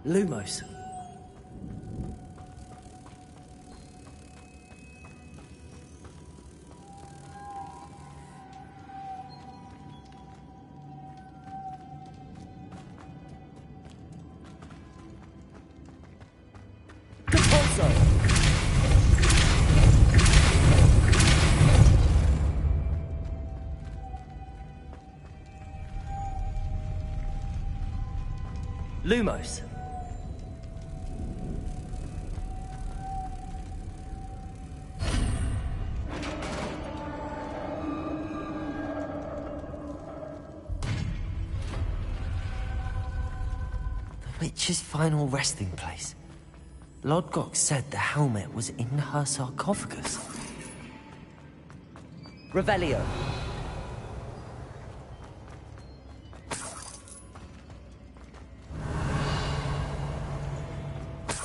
Lumos. Lumos. The witch's final resting place. Lodgok said the helmet was in her sarcophagus. Revelio.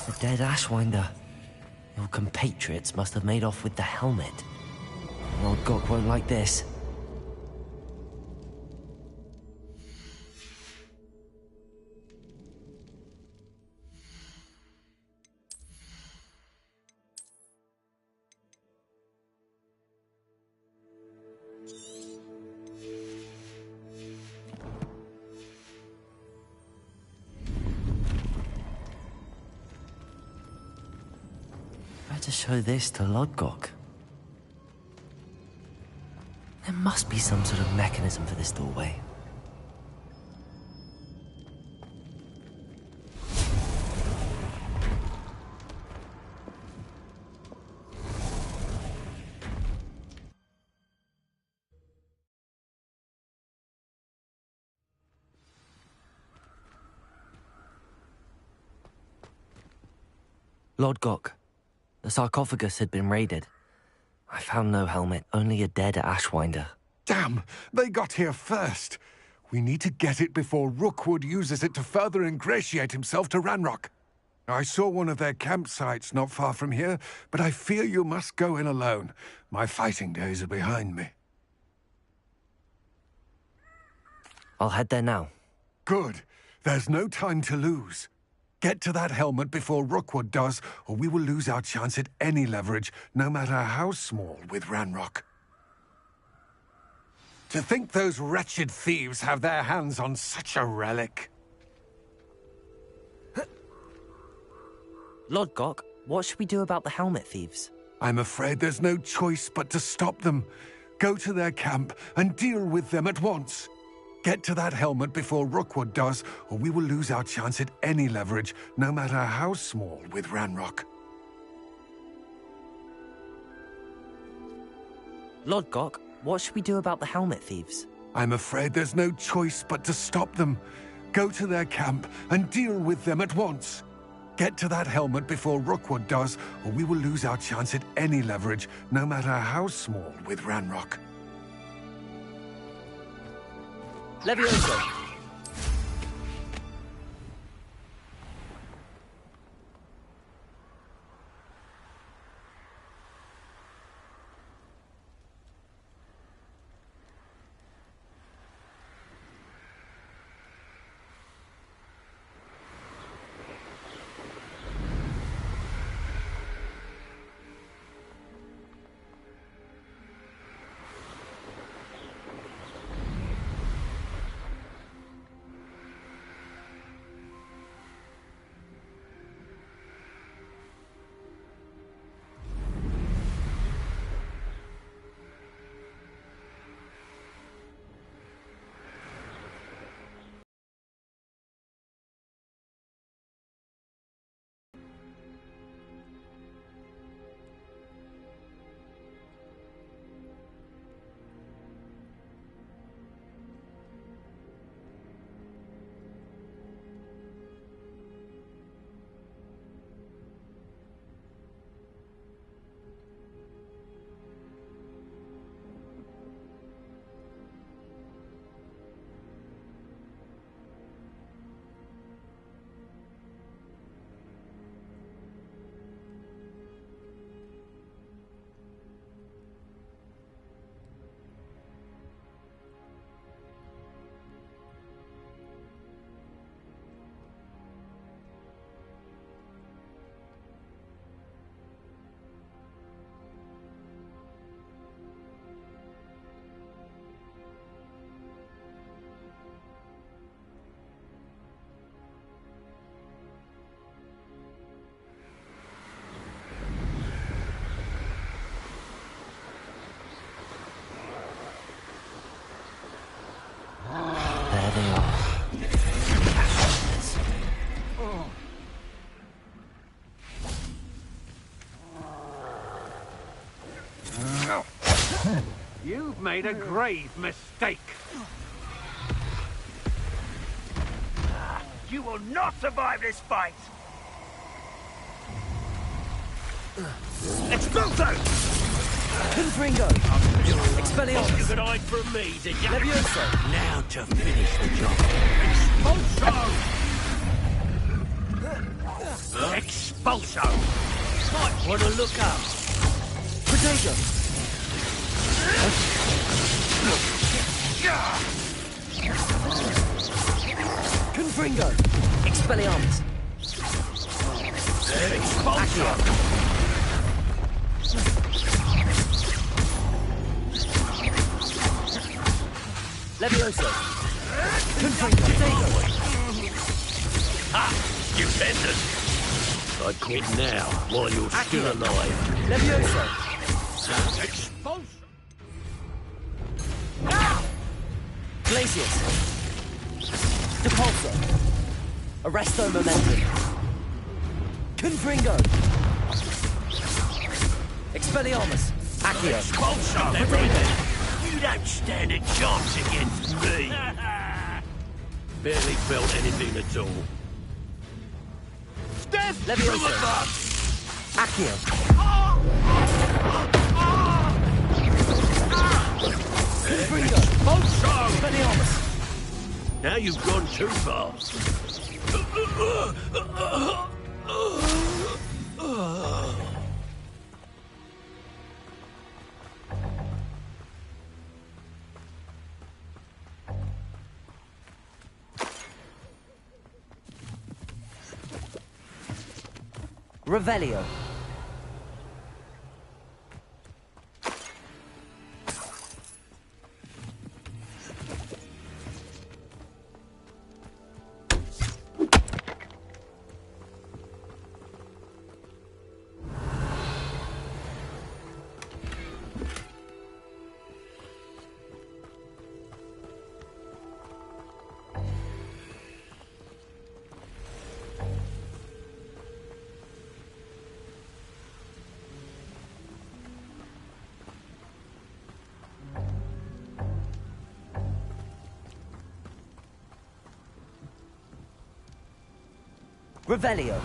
The dead Ashwinder. Your compatriots must have made off with the helmet. Lodgok won't like this. To show this to Lodgok. There must be some sort of mechanism for this doorway. Lodgok. The sarcophagus had been raided. I found no helmet, only a dead Ashwinder. Damn! They got here first! We need to get it before Rookwood uses it to further ingratiate himself to Ranrock. I saw one of their campsites not far from here, but I fear you must go in alone. My fighting days are behind me. I'll head there now. Good. There's no time to lose. Get to that helmet before Rookwood does, or we will lose our chance at any leverage, no matter how small, with Ranrock. To think those wretched thieves have their hands on such a relic. Lodgok, what should we do about the helmet thieves? I'm afraid there's no choice but to stop them. Go to their camp and deal with them at once. Get to that helmet before Rookwood does, or we will lose our chance at any leverage, no matter how small, with Ranrock. Lodgok, what should we do about the helmet thieves? I'm afraid there's no choice but to stop them. Go to their camp and deal with them at once. Get to that helmet before Rookwood does, or we will lose our chance at any leverage, no matter how small, with Ranrock. Levioso. You've made a grave mistake. You will not survive this fight! Expulso! Confringo! Expelliarmus! You could hide from me, did you? Levioso! Now to finish the job. Expulso! Expulso! Might want to look up. Protego! Confringo! Expelliarmus! Expulso! Levioso! Confringo! Protego! Ha! You benders! I quit now, while you're still alive. Levioso! Expulso! Glacius! Depulso! Arresto Momentum! Confringo! Expelliarmus! Accio! Expulso! Everything! You don't stand a chance against me! Barely felt anything at all. Death Levioso. from above! Accio! Confringo! Expulso! Expelliarmus! Now you've gone too far. Revelio! Revelio!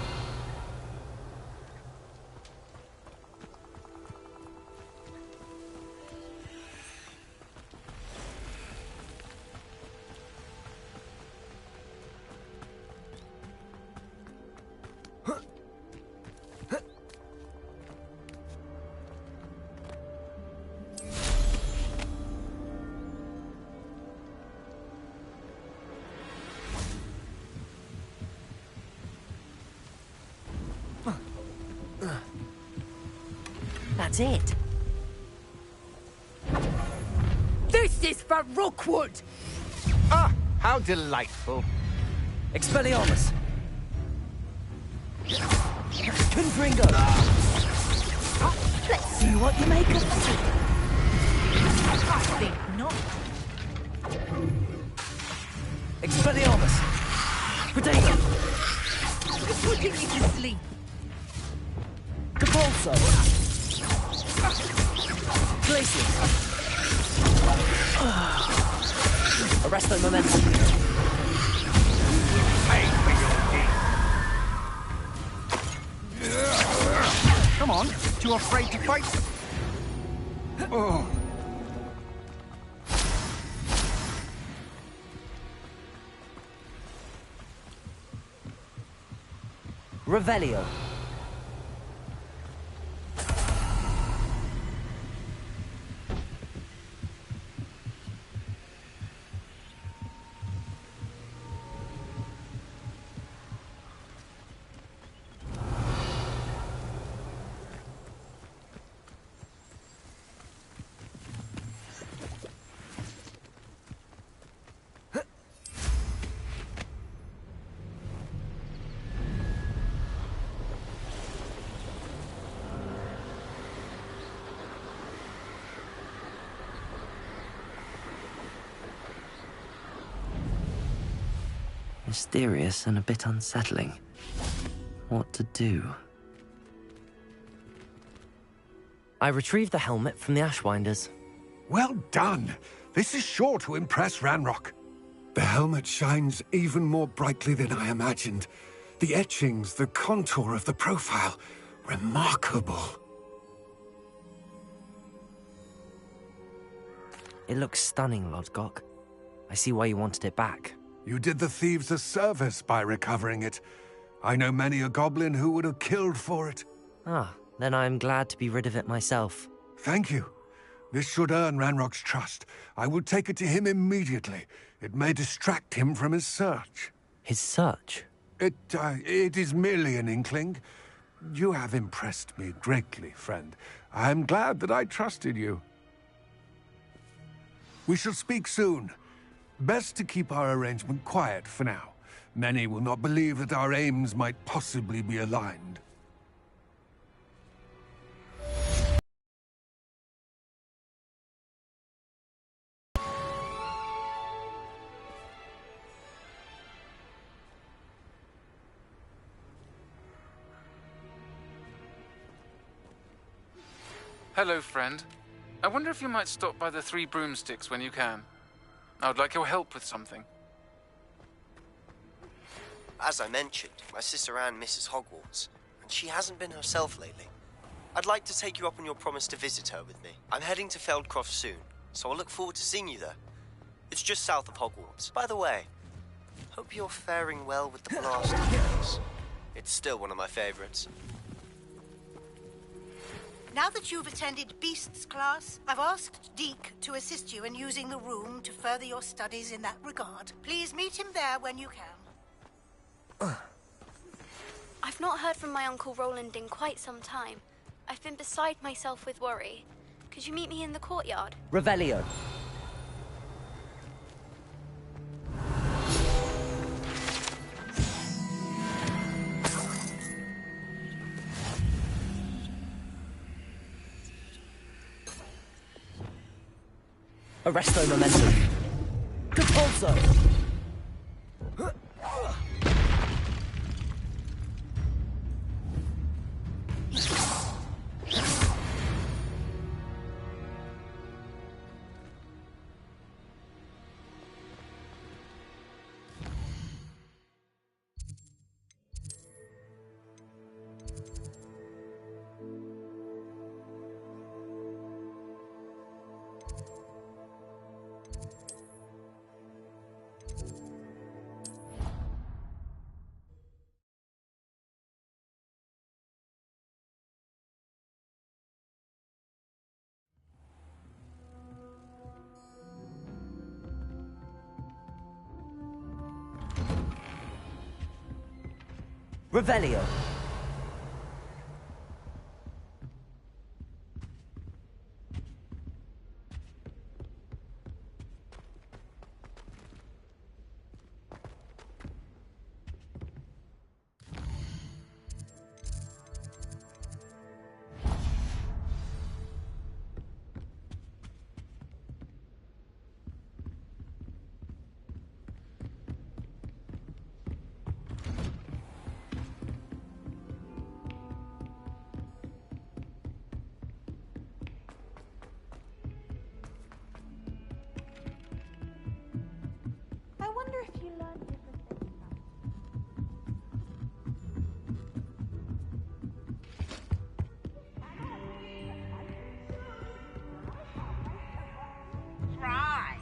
That's it. This is for Rookwood! Ah, how delightful. Expelliarmus! Confringo! Let's see what you make of it. I think not. Expelliarmus! Protego! You're putting me to sleep. Depulso! Glacius! Arresto Momentum! Come on, too afraid to fight? Oh. Revelio! Mysterious and a bit unsettling. What to do? I retrieved the helmet from the Ashwinders. Well done. This is sure to impress Ranrock. The helmet shines even more brightly than I imagined. The etchings, the contour of the profile, remarkable. It looks stunning, Lodgok. I see why you wanted it back. You did the thieves a service by recovering it. I know many a goblin who would have killed for it. Ah, then I'm glad to be rid of it myself. Thank you. This should earn Ranrock's trust. I will take it to him immediately. It may distract him from his search. His search? It is merely an inkling. You have impressed me greatly, friend. I am glad that I trusted you. We shall speak soon. Best to keep our arrangement quiet for now. Many will not believe that our aims might possibly be aligned. Hello, friend. I wonder if you might stop by the Three Broomsticks when you can. I would like your help with something. As I mentioned, my sister Anne misses Hogwarts, and she hasn't been herself lately. I'd like to take you up on your promise to visit her with me. I'm heading to Feldcroft soon, so I'll look forward to seeing you there. It's just south of Hogwarts. By the way, hope you're faring well with the blaster case. It's still one of my favorites. Now that you've attended Beasts class, I've asked Deke to assist you in using the room to further your studies in that regard. Please meet him there when you can. I've not heard from my Uncle Roland in quite some time. I've been beside myself with worry. Could you meet me in the courtyard? Revelio. Arresto momentum. Compulso. Revelio. I wonder if you learn different things Try.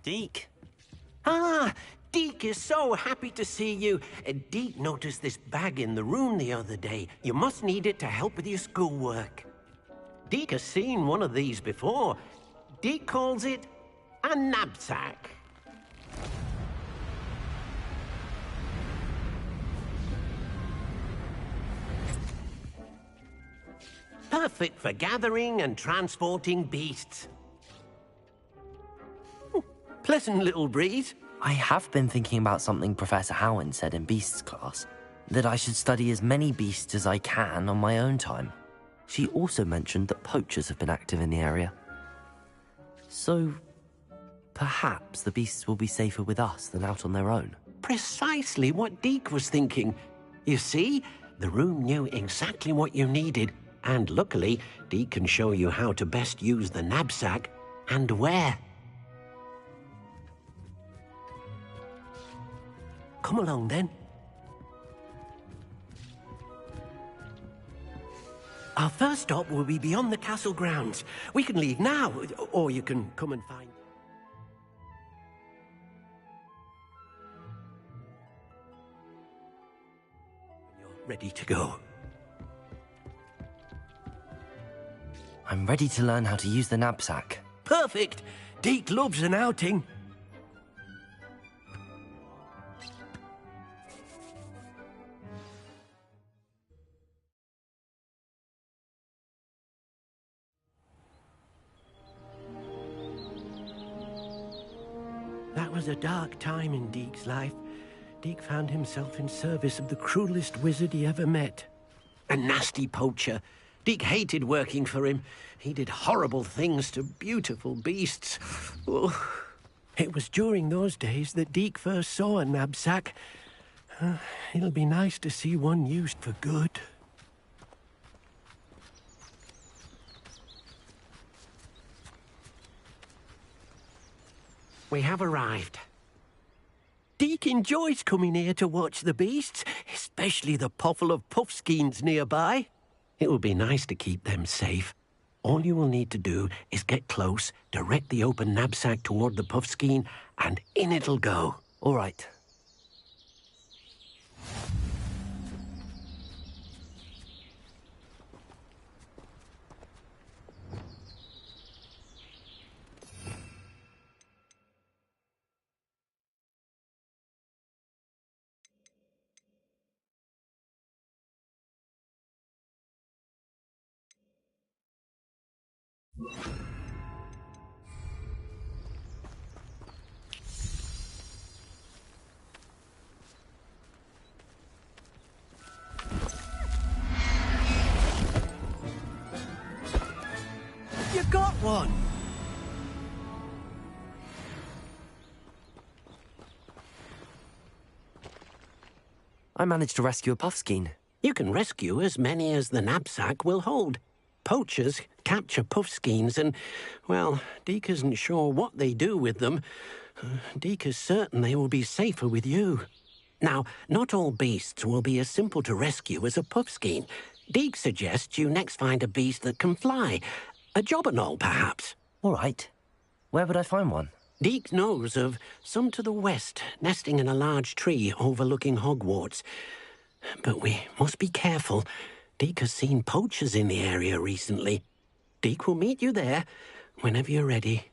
Deke? Ah, Deke is so happy to see you. Deke noticed this bag in the room the other day. You must need it to help with your schoolwork. Deke has seen one of these before. Deke calls it a knapsack. Perfect for gathering and transporting beasts. Pleasant little breeze. I have been thinking about something Professor Howin said in Beasts class, that I should study as many beasts as I can on my own time. She also mentioned that poachers have been active in the area. So, perhaps the beasts will be safer with us than out on their own. Precisely what Deke was thinking. You see, the room knew exactly what you needed, and luckily, Deke can show you how to best use the knapsack and where. Come along then. Our first stop will be beyond the castle grounds. We can leave now, or you can come and find... when you're ready to go. I'm ready to learn how to use the knapsack. Perfect! Deke loves an outing. That was a dark time in Deke's life. Deke found himself in service of the cruelest wizard he ever met. A nasty poacher. Deke hated working for him. He did horrible things to beautiful beasts. Oh. It was during those days that Deke first saw a knapsack. It'll be nice to see one used for good. We have arrived. Deke enjoys coming here to watch the beasts, especially the potful of puffskeins nearby. It will be nice to keep them safe. All you will need to do is get close, direct the open knapsack toward the puffskein, and in it'll go. All right. You got one! I managed to rescue a puffskein. You can rescue as many as the knapsack will hold. Poachers capture puffskeins and, well, Deke isn't sure what they do with them. Deke is certain they will be safer with you. Now, not all beasts will be as simple to rescue as a puffskein. Deke suggests you next find a beast that can fly. A jobberknoll, perhaps. All right. Where would I find one? Deke knows of some to the west, nesting in a large tree overlooking Hogwarts. But we must be careful. Deke has seen poachers in the area recently. Deke will meet you there whenever you're ready.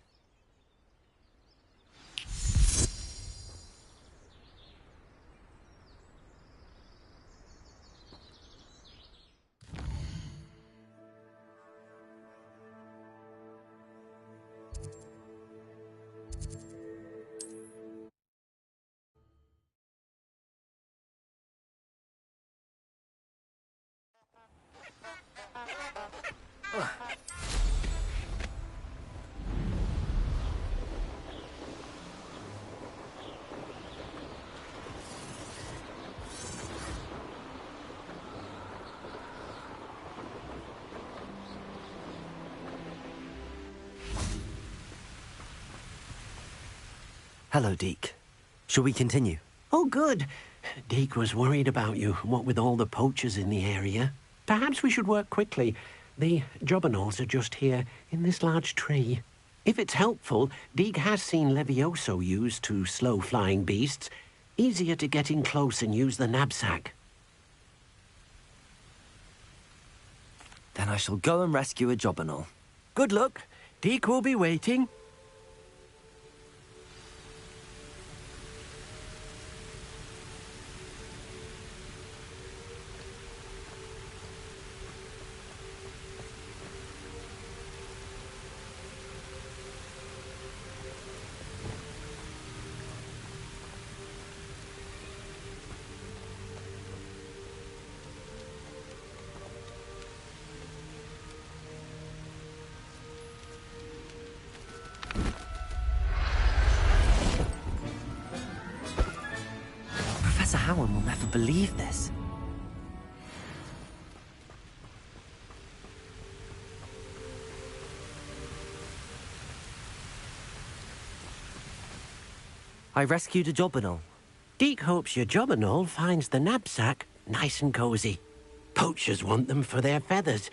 Hello, Deke. Shall we continue? Oh, good. Deke was worried about you, what with all the poachers in the area. Perhaps we should work quickly. The jobberknolls are just here, in this large tree. If it's helpful, Deke has seen Levioso used to slow flying beasts. Easier to get in close and use the knapsack. Then I shall go and rescue a jobberknoll. Good luck. Deke will be waiting. Cowan will never believe this. I rescued a Jobberknoll. Deke hopes your Jobberknoll finds the knapsack nice and cozy. Poachers want them for their feathers,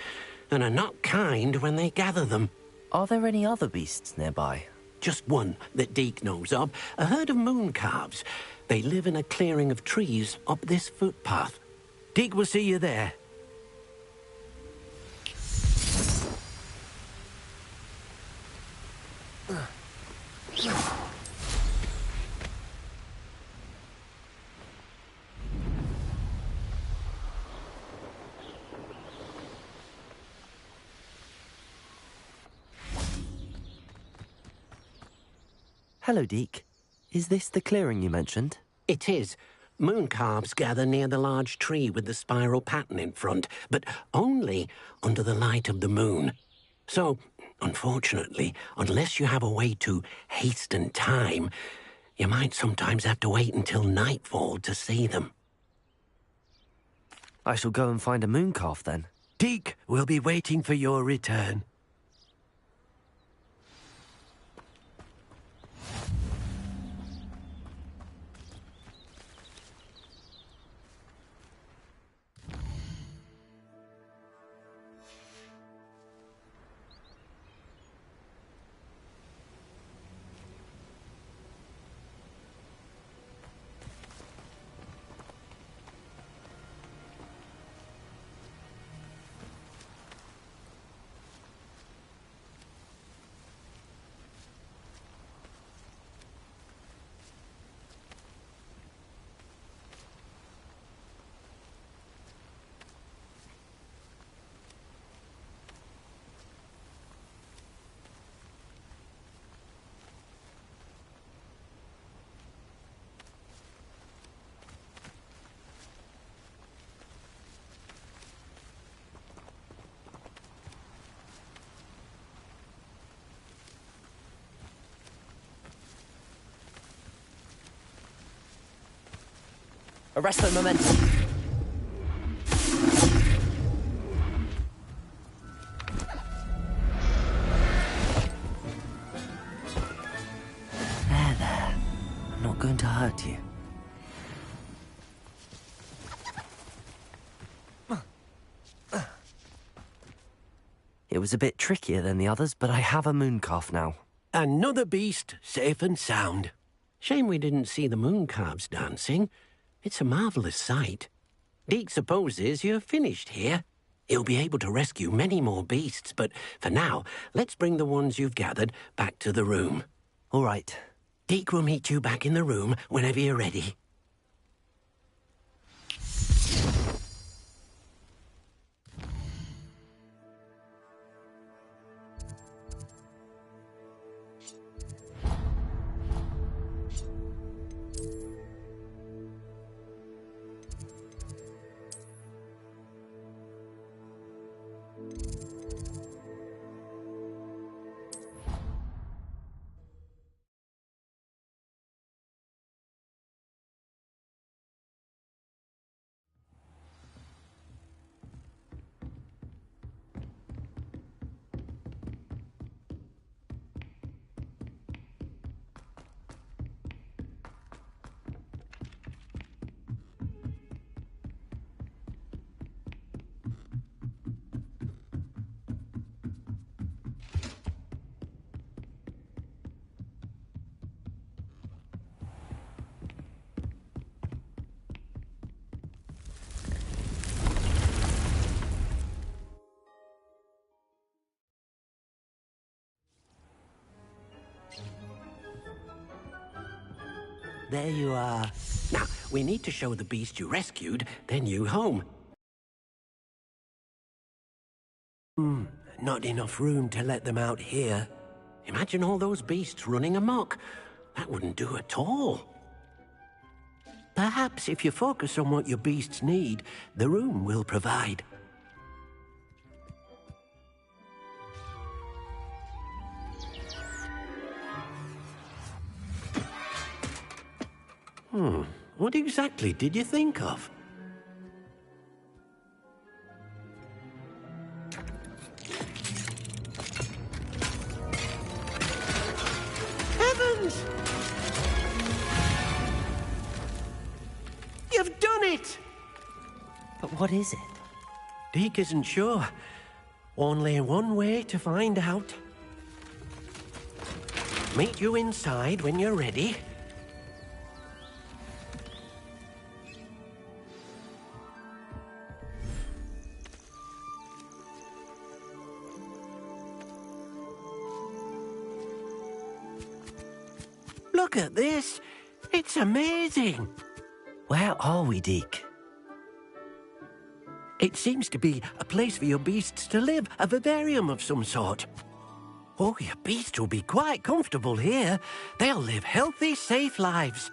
and are not kind when they gather them. Are there any other beasts nearby? Just one that Deke knows of, a herd of moon calves. They live in a clearing of trees up this footpath. Deke will see you there. Hello, Deke. Is this the clearing you mentioned? It is. Moon calves gather near the large tree with the spiral pattern in front, but only under the light of the moon. So, unfortunately, unless you have a way to hasten time, you might sometimes have to wait until nightfall to see them. I shall go and find a moon calf then. Deke will be waiting for your return. Arresto momentum. There. I'm not going to hurt you. It was a bit trickier than the others, but I have a moon calf now. Another beast, safe and sound. Shame we didn't see the moon calves dancing. It's a marvellous sight. Deke supposes you're finished here. He'll be able to rescue many more beasts, but for now, let's bring the ones you've gathered back to the room. All right. Deke will meet you back in the room whenever you're ready. There you are. Now, we need to show the beast you rescued, then you home. Not enough room to let them out here. Imagine all those beasts running amok. That wouldn't do at all. Perhaps if you focus on what your beasts need, the room will provide. What exactly did you think of? Heavens! You've done it! But what is it? Deke isn't sure. Only one way to find out. Meet you inside when you're ready. Look at this. It's amazing. Where are we, Deke? It seems to be a place for your beasts to live, a vivarium of some sort. Oh, your beasts will be quite comfortable here. They'll live healthy, safe lives.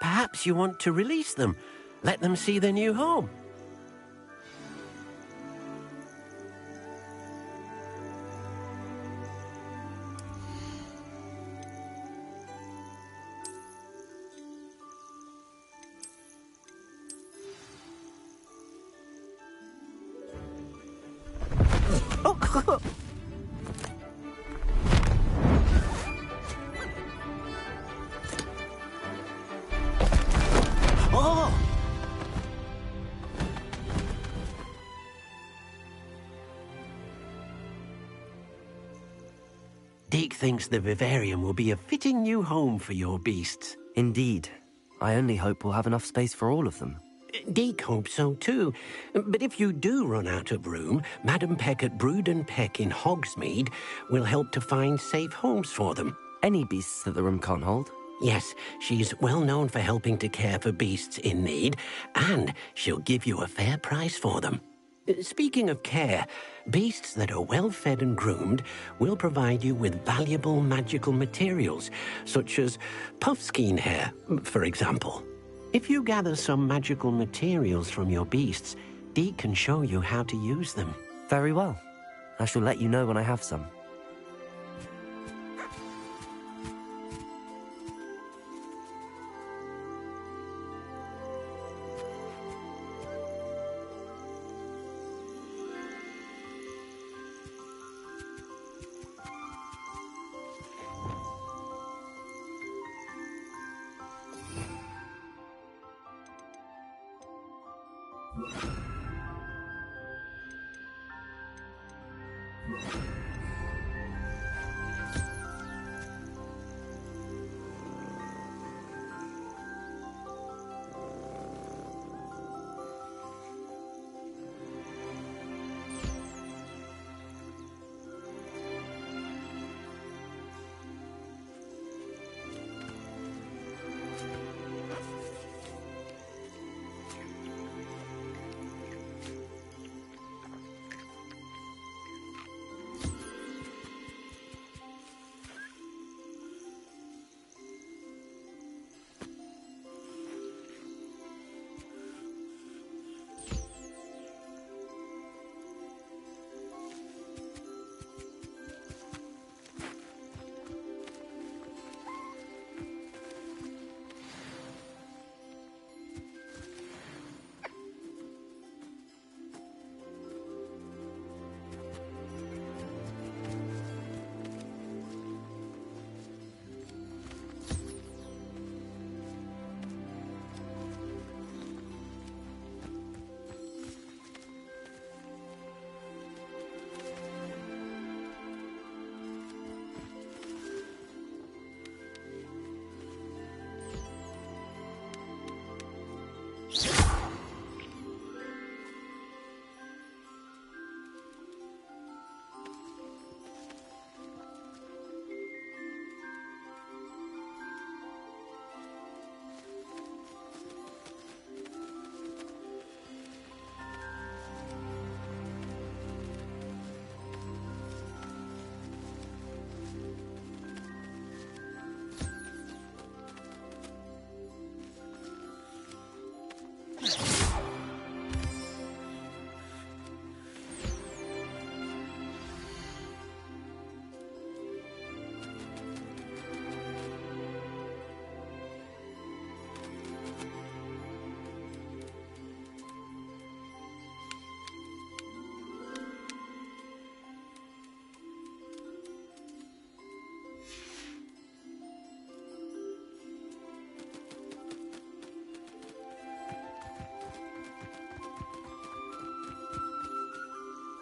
Perhaps you want to release them, let them see their new home. Oh! Deke thinks the vivarium will be a fitting new home for your beasts. Indeed. I only hope we'll have enough space for all of them. Deke hopes so too. But if you do run out of room, Madam Peck at Brood and Peck in Hogsmeade will help to find safe homes for them. Any beasts that the room can't hold? Yes, she's well known for helping to care for beasts in need, and she'll give you a fair price for them. Speaking of care, beasts that are well fed and groomed will provide you with valuable magical materials, such as puffskein hair, for example. If you gather some magical materials from your beasts, Deke can show you how to use them. Very well. I shall let you know when I have some.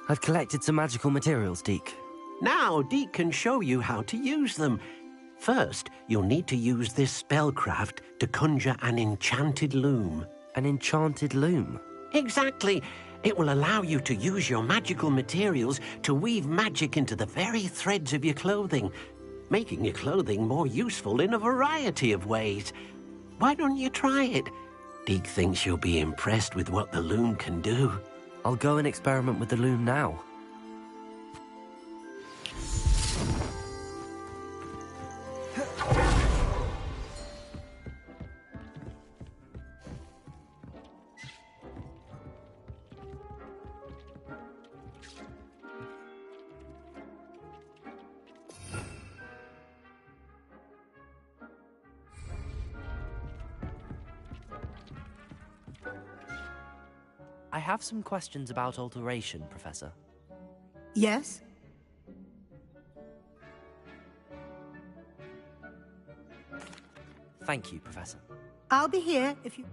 I've collected some magical materials, Deke. Now, Deke can show you how to use them. First, you'll need to use this spellcraft to conjure an enchanted loom. An enchanted loom? Exactly. It will allow you to use your magical materials to weave magic into the very threads of your clothing, making your clothing more useful in a variety of ways. Why don't you try it? Deke thinks you'll be impressed with what the loom can do. I'll go and experiment with the loom now. I have some questions about alteration, Professor. Yes? Thank you, Professor. I'll be here if you...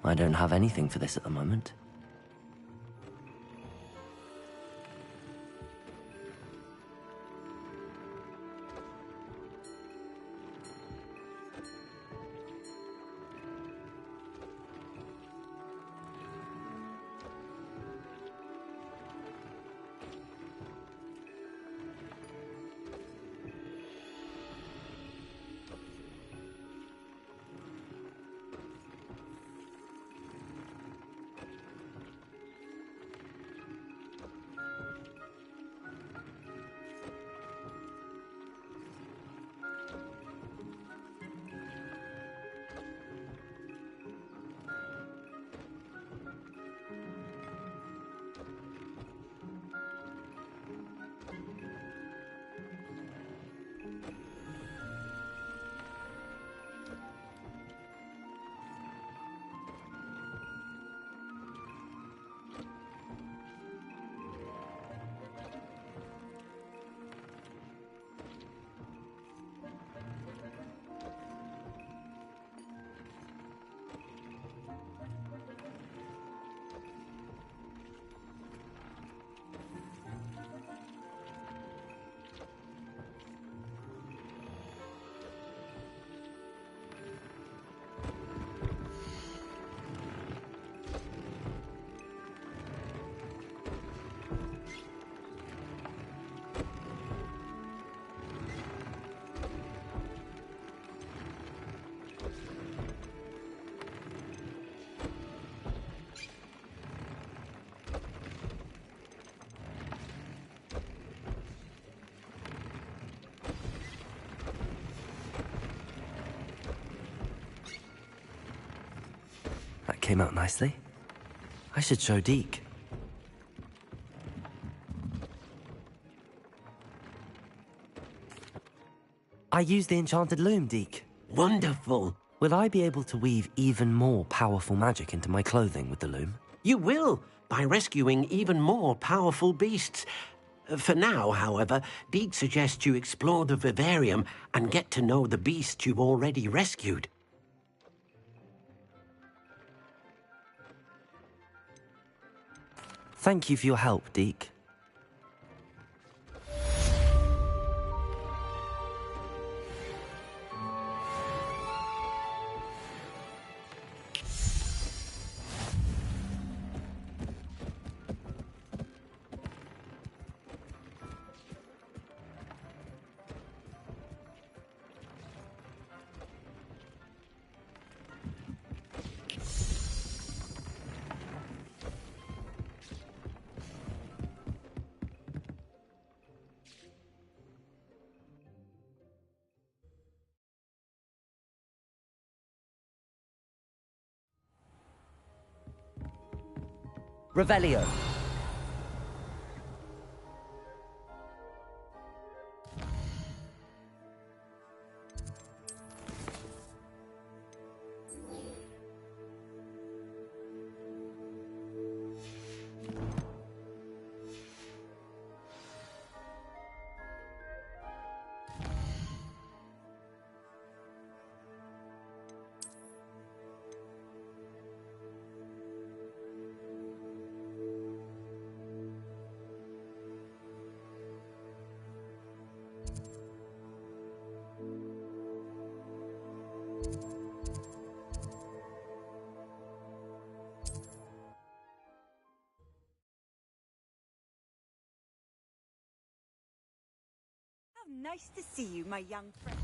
I don't have anything for this at the moment. That came out nicely. I should show Deke. I used the enchanted loom, Deke. Wonderful. Will I be able to weave even more powerful magic into my clothing with the loom? You will, by rescuing even more powerful beasts. For now, however, Deke suggests you explore the vivarium and get to know the beasts you've already rescued. Thank you for your help, Deke. Revelio. How nice to see you, my young friend.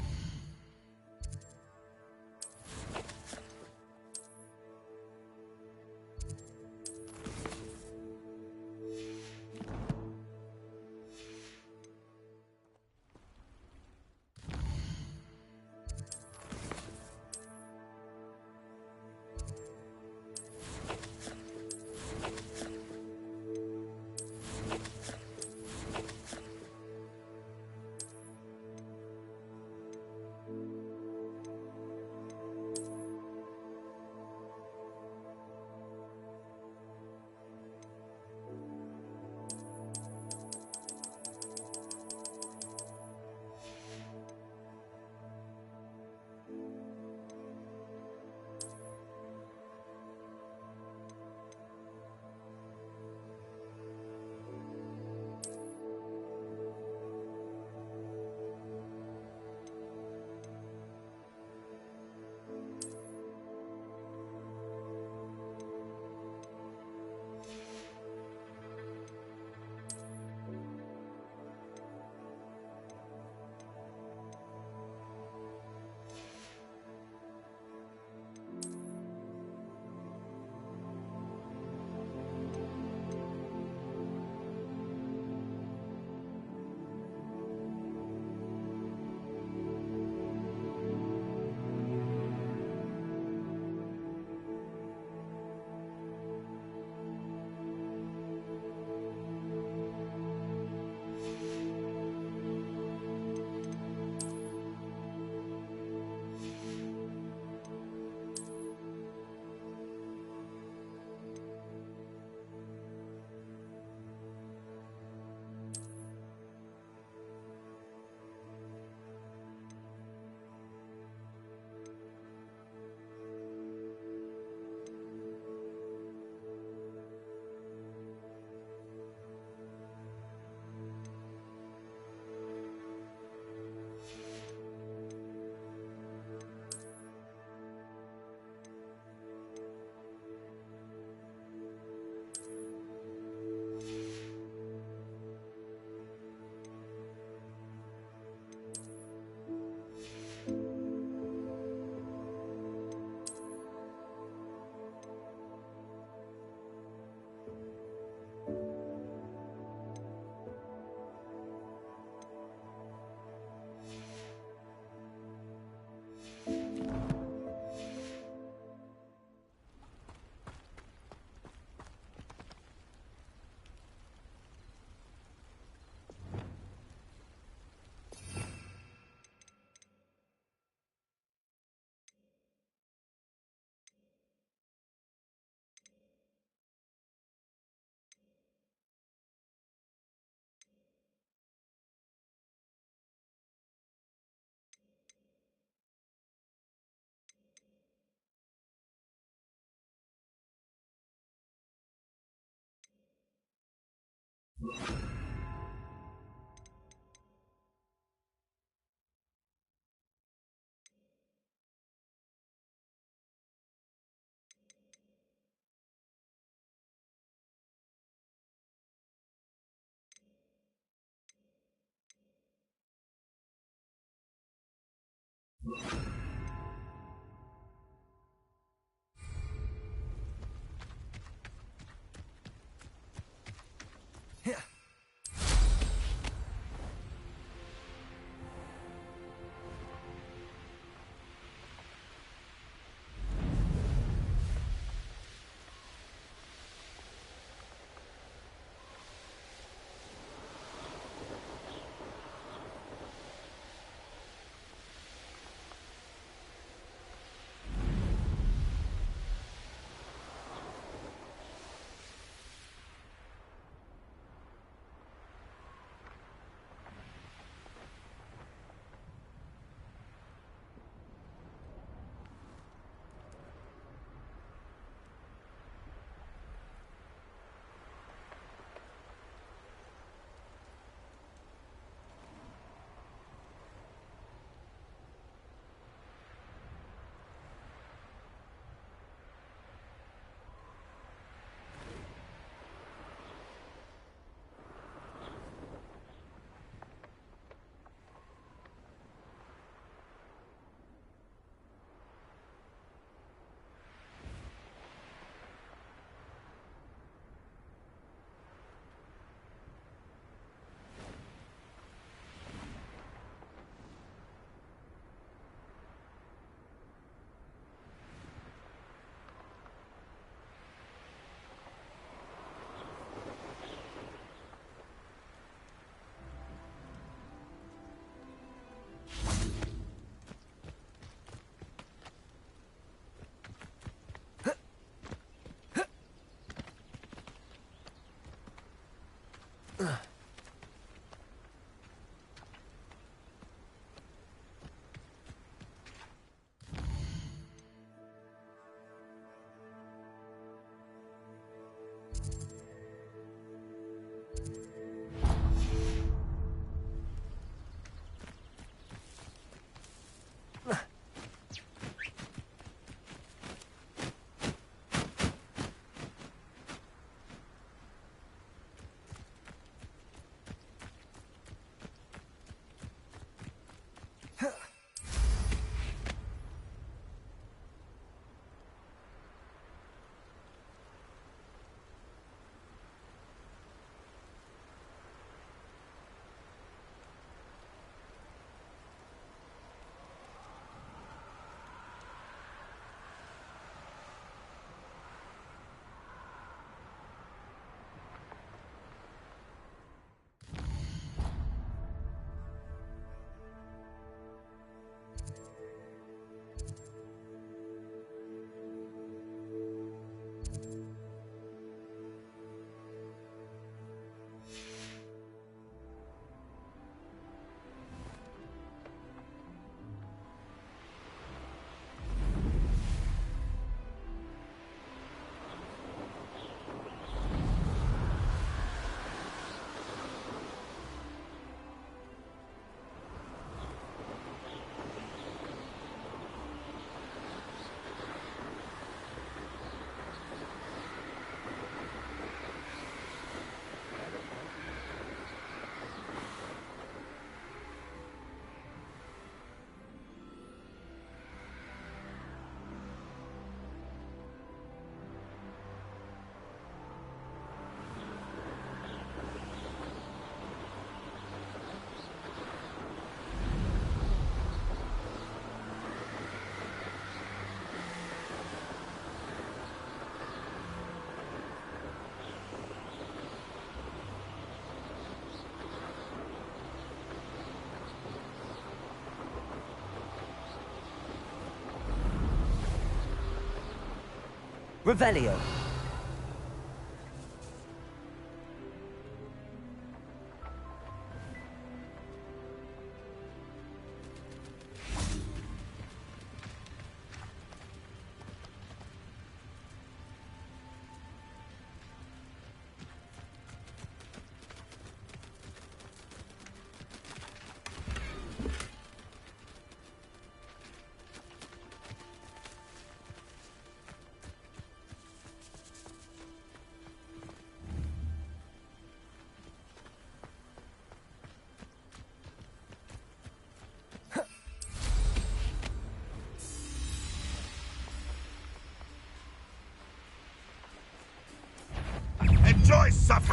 Revelio.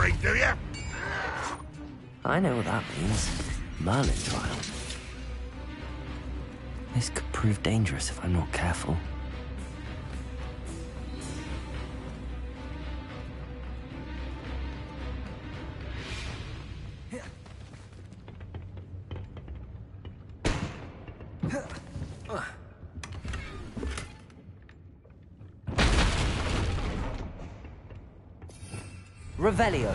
ring, do you? I know what that means. Merlin trial. This could prove dangerous if I'm not careful. Revelio.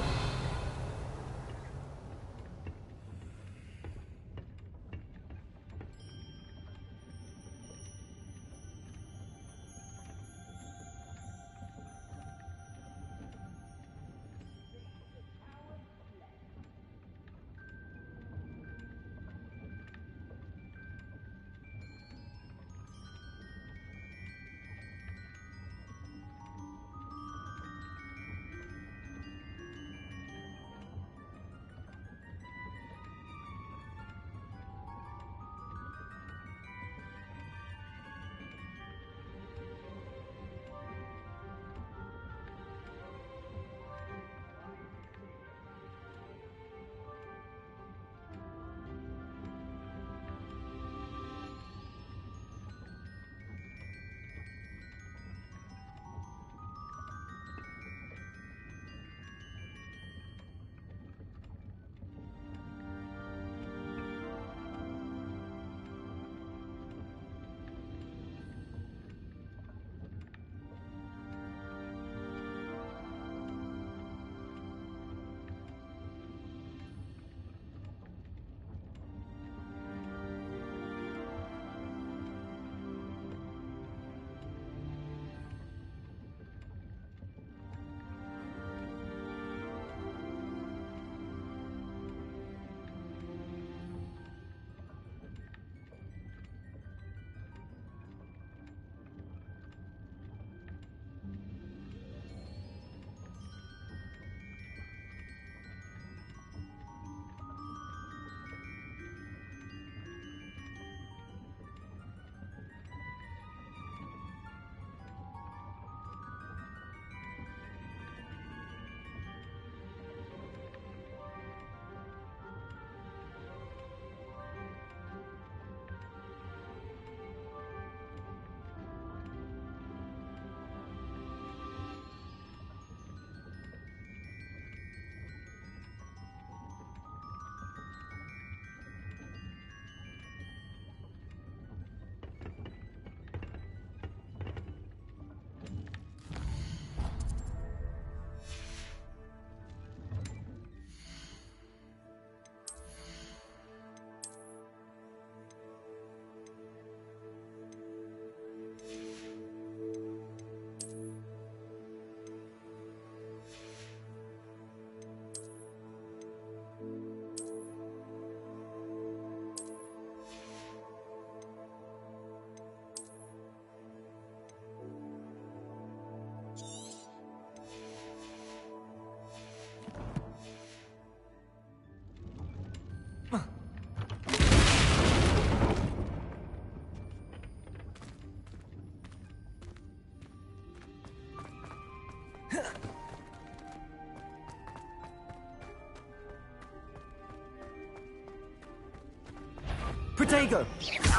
Protego!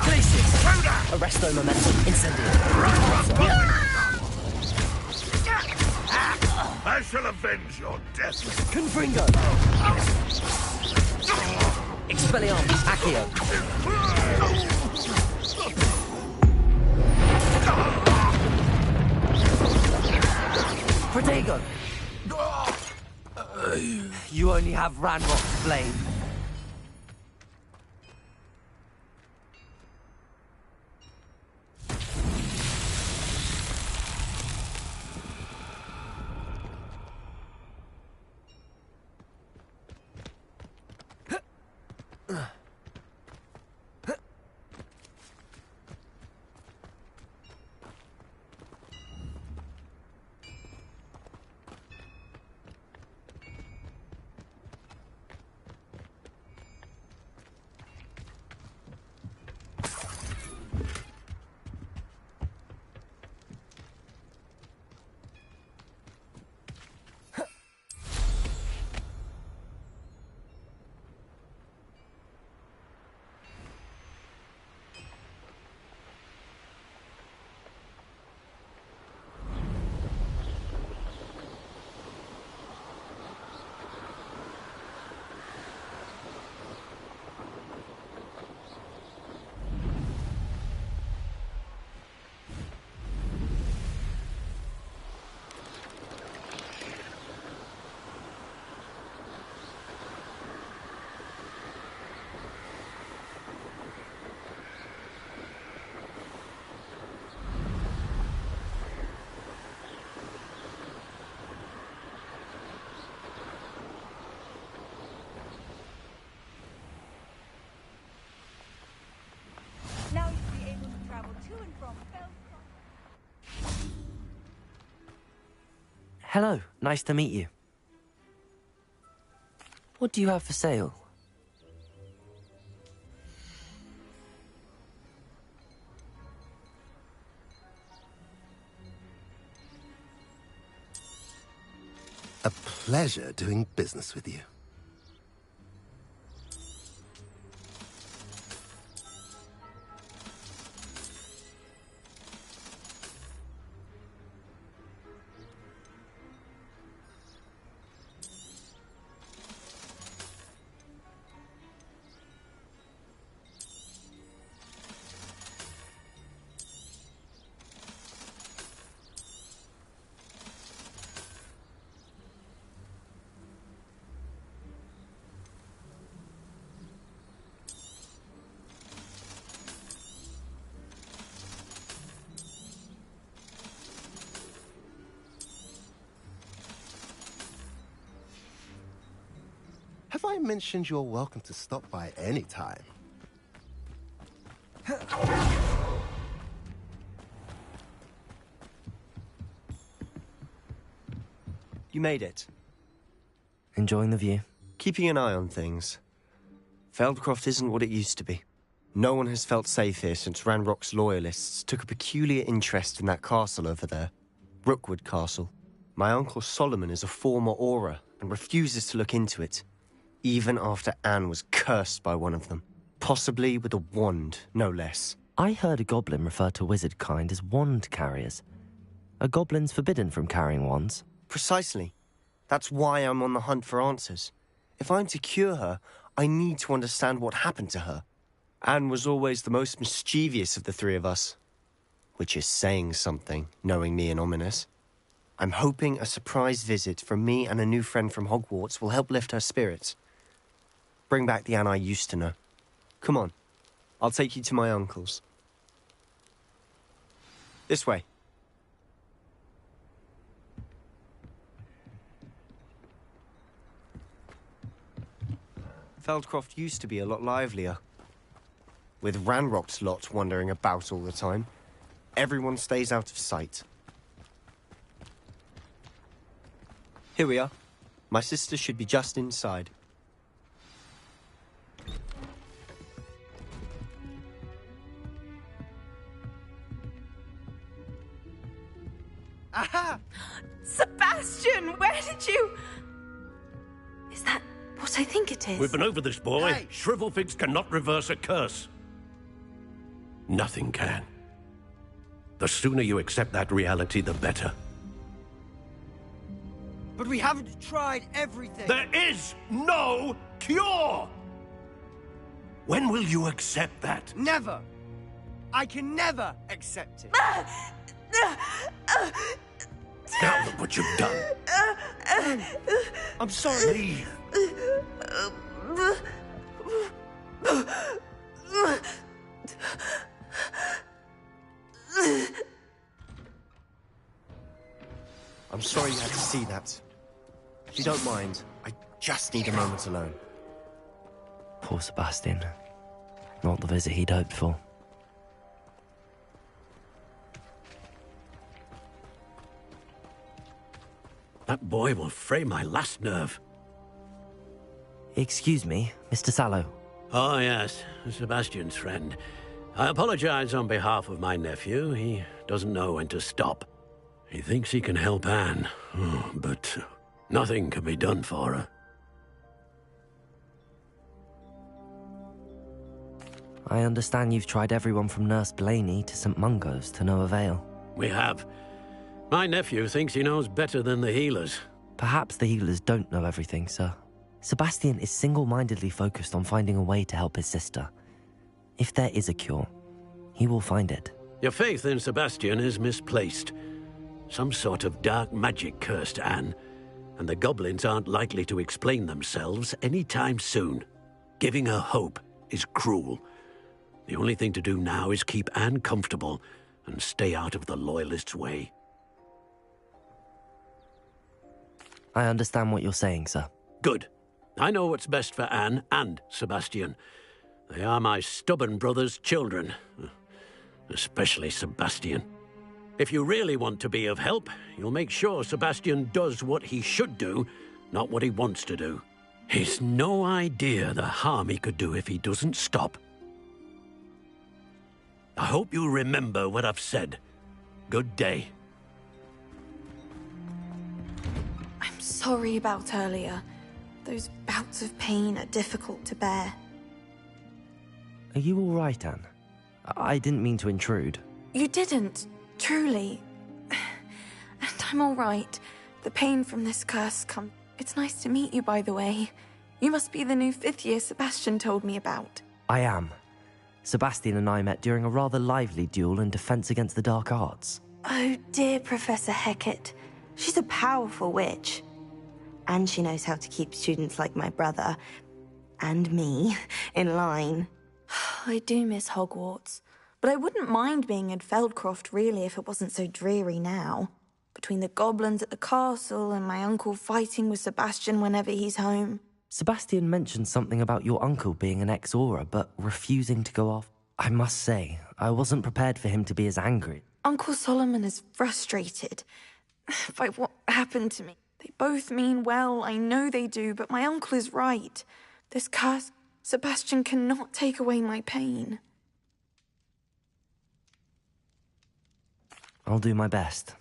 Glacius! Arresto momentum incendio. I shall avenge your death. Confringo! Expelliarmus Accio! Protego! You only have Ranrock's blade. Hello, nice to meet you. What do you have for sale? A pleasure doing business with you. Have I mentioned you're welcome to stop by any time? You made it. Enjoying the view? Keeping an eye on things. Feldcroft isn't what it used to be. No one has felt safe here since Ranrock's loyalists took a peculiar interest in that castle over there. Rookwood Castle. My uncle Solomon is a former Auror and refuses to look into it, even after Anne was cursed by one of them. Possibly with a wand, no less. I heard a goblin refer to wizard kind as wand carriers. Are goblins forbidden from carrying wands? Precisely. That's why I'm on the hunt for answers. If I'm to cure her, I need to understand what happened to her. Anne was always the most mischievous of the three of us. Which is saying something, knowing me and Ominous. I'm hoping a surprise visit from me and a new friend from Hogwarts will help lift her spirits. Bring back the Anne I used to know. Come on. I'll take you to my uncle's. This way. Feldcroft used to be a lot livelier. With Ranrock's lot wandering about all the time, everyone stays out of sight. Here we are. My sister should be just inside. Aha! Sebastian, where did you... Is that what I think it is? We've been over this, boy. Hey. Shrivelfigs cannot reverse a curse. Nothing can. The sooner you accept that reality, the better. But we haven't tried everything. There is no cure! When will you accept that? Never. I can never accept it. Now look what you've done. I'm sorry. Leave. I'm sorry you had to see that. If you don't mind, I just need a moment alone. Poor Sebastian. Not the visit he'd hoped for. That boy will fray my last nerve. Excuse me, Mr. Sallow. Oh, yes, Sebastian's friend. I apologize on behalf of my nephew. He doesn't know when to stop. He thinks he can help Anne, but nothing can be done for her. I understand you've tried everyone from Nurse Blaney to St. Mungo's to no avail. We have. My nephew thinks he knows better than the healers. Perhaps the healers don't know everything, sir. Sebastian is single-mindedly focused on finding a way to help his sister. If there is a cure, he will find it. Your faith in Sebastian is misplaced. Some sort of dark magic cursed Anne, and the goblins aren't likely to explain themselves anytime soon. Giving her hope is cruel. The only thing to do now is keep Anne comfortable and stay out of the Loyalists' way. I understand what you're saying, sir. Good. I know what's best for Anne and Sebastian. They are my stubborn brother's children. Especially Sebastian. If you really want to be of help, you'll make sure Sebastian does what he should do, not what he wants to do. He's no idea the harm he could do if he doesn't stop. I hope you'll remember what I've said. Good day. I'm sorry about earlier. Those bouts of pain are difficult to bear. Are you all right, Anne? I didn't mean to intrude. You didn't, truly. And I'm all right. The pain from this curse comes... It's nice to meet you, by the way. You must be the new 5th year Sebastian told me about. I am. Sebastian and I met during a rather lively duel in Defense Against the Dark Arts. Oh, dear Professor Hecat. She's a powerful witch. And she knows how to keep students like my brother, and me, in line. I do miss Hogwarts, but I wouldn't mind being in Feldcroft, really, if it wasn't so dreary now. Between the goblins at the castle and my uncle fighting with Sebastian whenever he's home. Sebastian mentioned something about your uncle being an ex-Auror, but refusing to go off. I must say, I wasn't prepared for him to be as angry. Uncle Solomon is frustrated by what happened to me. They both mean well, I know they do, but my uncle is right. This curse, Sebastian cannot take away my pain. I'll do my best.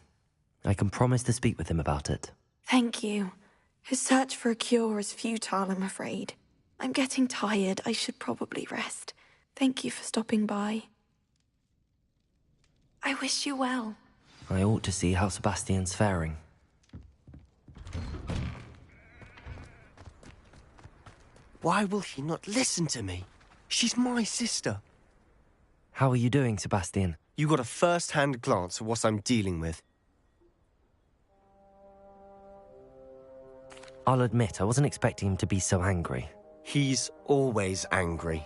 I can promise to speak with him about it. Thank you. His search for a cure is futile, I'm afraid. I'm getting tired. I should probably rest. Thank you for stopping by. I wish you well. I ought to see how Sebastian's faring. Why will he not listen to me? She's my sister. How are you doing, Sebastian? You got a first-hand glance at what I'm dealing with. I'll admit, I wasn't expecting him to be so angry. He's always angry.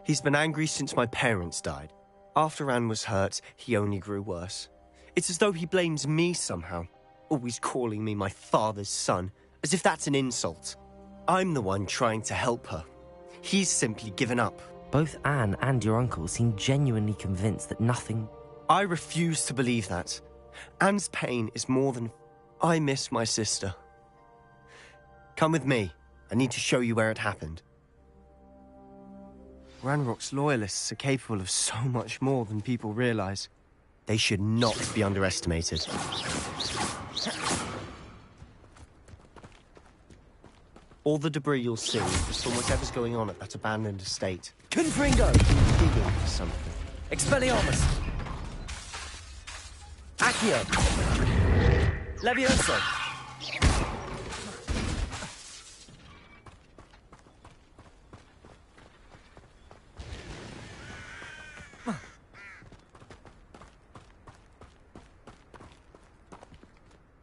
He's been angry since my parents died. After Anne was hurt, he only grew worse. It's as though he blames me somehow, always calling me my father's son, as if that's an insult. I'm the one trying to help her. He's simply given up. Both Anne and your uncle seem genuinely convinced that nothing... I refuse to believe that. Anne's pain is more than... I miss my sister. Come with me. I need to show you where it happened. Ranrock's loyalists are capable of so much more than people realize. They should not be underestimated. All the debris you'll see is from whatever's going on at that abandoned estate. Confringo! Digging for something. Expelliarmus! Accio! Levioso!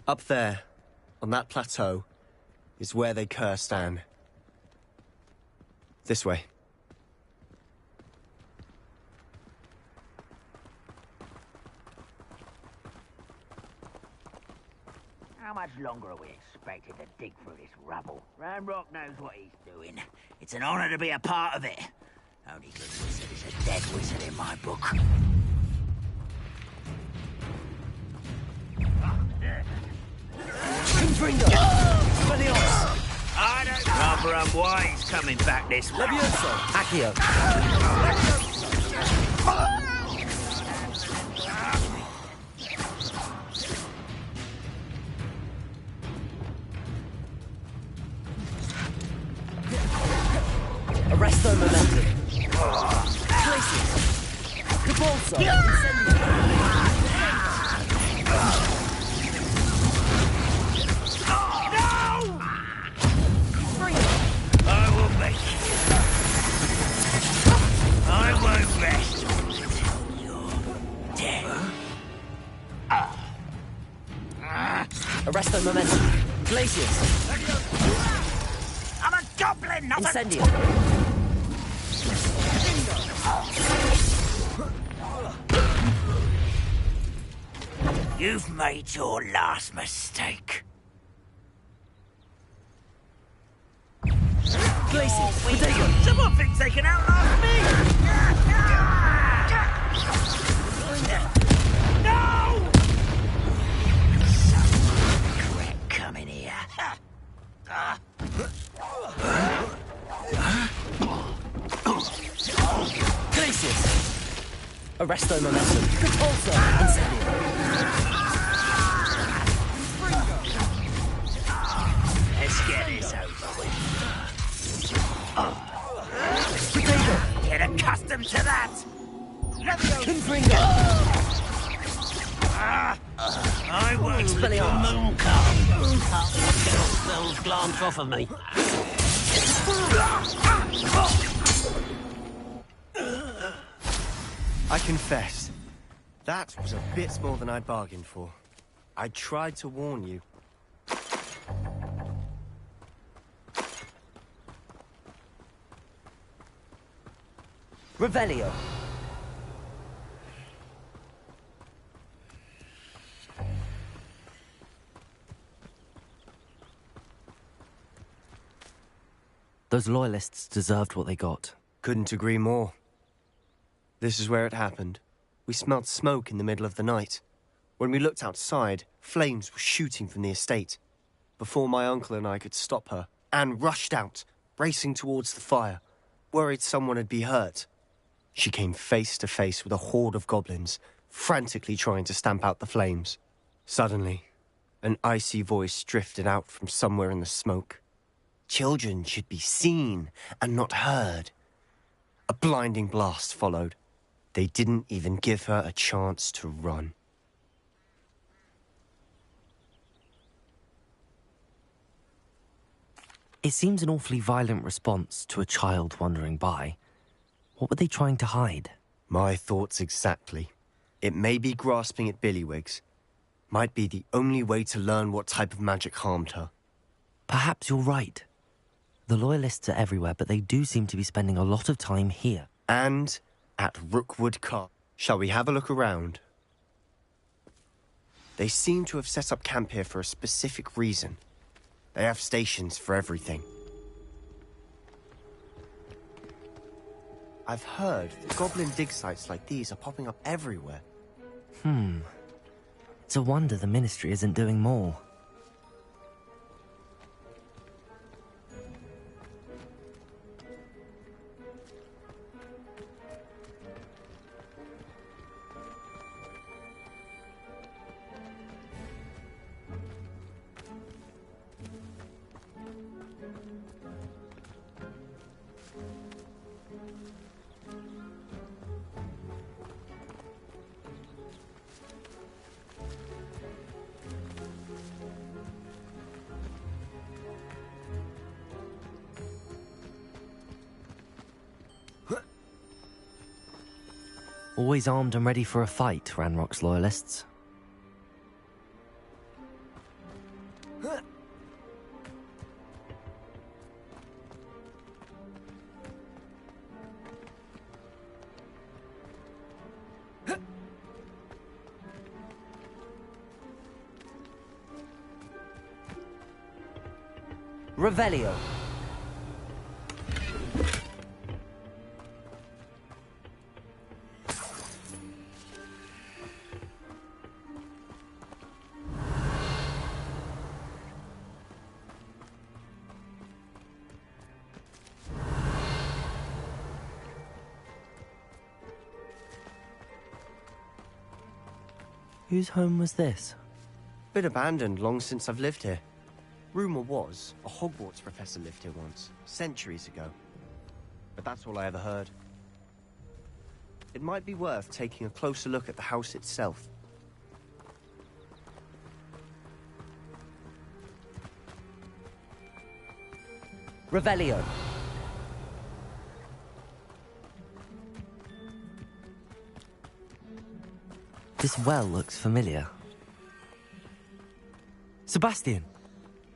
Up there, on that plateau, is where they cursed Anne. This way. How much longer are we expected to dig through this rubble? Ranrock knows what he's doing. It's an honor to be a part of it. Only good wizard is a dead wizard in my book. Confringo! Expelliarmus! I don't... Rather unwise coming back this way. Levioso! Accio! Arresto momentum. Glacius. Capulso. I will make it. I won't rest until you're dead. Arresto momentum. Glacius. I'm a goblin, not Incendio. You've made your last mistake. Glacius. Potato. Someone thinks they can outlast me! No! Arresto momentum. Repulsor. Let's get this over with. Get accustomed to that! Confringo. I works for the Mooncar. Get those glance off of me. I confess, that was a bit more than I bargained for. I tried to warn you. Revelio. Those loyalists deserved what they got. Couldn't agree more. This is where it happened. We smelled smoke in the middle of the night. When we looked outside, flames were shooting from the estate. Before my uncle and I could stop her, Anne rushed out, racing towards the fire, worried someone had been hurt. She came face to face with a horde of goblins, frantically trying to stamp out the flames. Suddenly, an icy voice drifted out from somewhere in the smoke. Children should be seen and not heard. A blinding blast followed. They didn't even give her a chance to run. It seems an awfully violent response to a child wandering by. What were they trying to hide? My thoughts exactly. It may be grasping at Billywigs. Might be the only way to learn what type of magic harmed her. Perhaps you're right. The Loyalists are everywhere, but they do seem to be spending a lot of time here. And at Rookwood Castle. Shall we have a look around? They seem to have set up camp here for a specific reason. They have stations for everything. I've heard that goblin dig sites like these are popping up everywhere. It's a wonder the Ministry isn't doing more. Always armed and ready for a fight, Ranrock's Loyalists. Revelio. Whose home was this? Been abandoned long since I've lived here. Rumour was, a Hogwarts professor lived here once, centuries ago. But that's all I ever heard. It might be worth taking a closer look at the house itself. Revelio. This well looks familiar. Sebastian,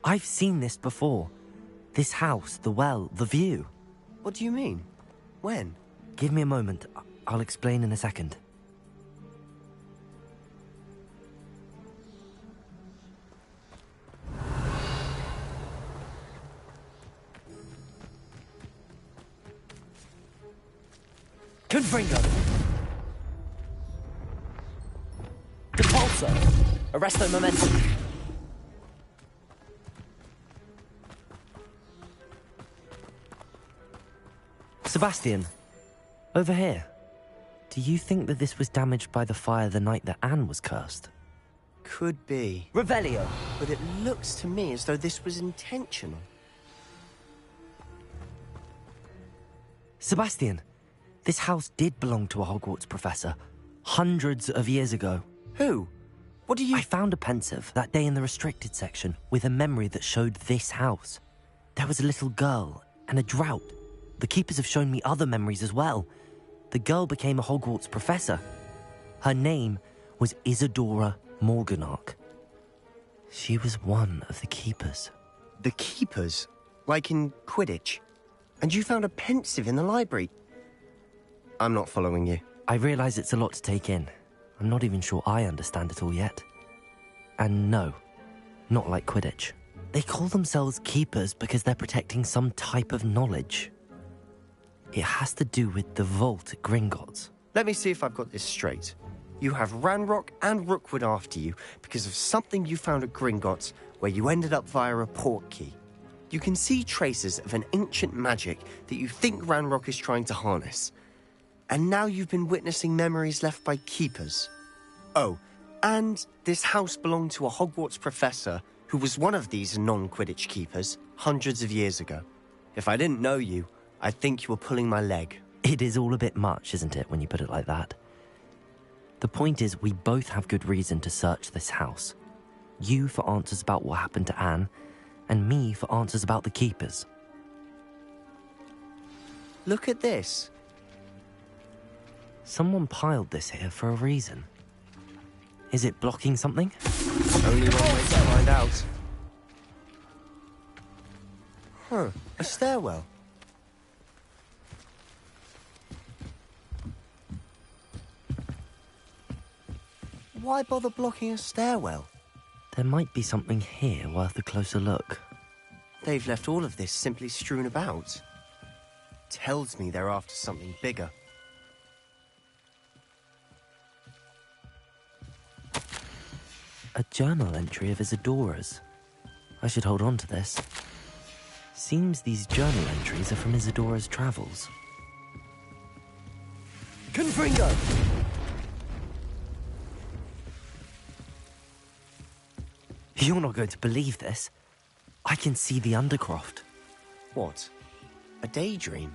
I've seen this before. This house, the well, the view. What do you mean? When? Give me a moment. I'll explain in a second. Confringo. Depulso. Arresto momentum. Sebastian, over here. Do you think that this was damaged by the fire the night that Anne was cursed? Could be. Revelio! But it looks to me as though this was intentional. Sebastian, this house did belong to a Hogwarts professor, hundreds of years ago. Who? What do you... I found a pensive that day in the restricted section with a memory that showed this house. There was a little girl and a drought. The keepers have shown me other memories as well. The girl became a Hogwarts professor. Her name was Isadora Morganach. She was one of the keepers. The keepers? Like in Quidditch? And you found a pensive in the library? I'm not following you. I realise it's a lot to take in. I'm not even sure I understand it all yet. And no, not like Quidditch. They call themselves keepers because they're protecting some type of knowledge. It has to do with the vault at Gringotts. Let me see if I've got this straight. You have Ranrock and Rookwood after you because of something you found at Gringotts where you ended up via a port key. You can see traces of an ancient magic that you think Ranrock is trying to harness. And now you've been witnessing memories left by keepers. Oh, and this house belonged to a Hogwarts professor who was one of these non-Quidditch keepers hundreds of years ago. If I didn't know you, I'd think you were pulling my leg. It is all a bit much, isn't it, when you put it like that? The point is, we both have good reason to search this house. You for answers about what happened to Anne, and me for answers about the keepers. Look at this. Someone piled this here for a reason. Is it blocking something? Only one way to find out. Huh, a stairwell. Why bother blocking a stairwell? There might be something here worth a closer look. They've left all of this simply strewn about. Tells me they're after something bigger. A journal entry of Isadora's. I should hold on to this. Seems these journal entries are from Isadora's travels. Confringo! You're not going to believe this. I can see the Undercroft. What? A daydream?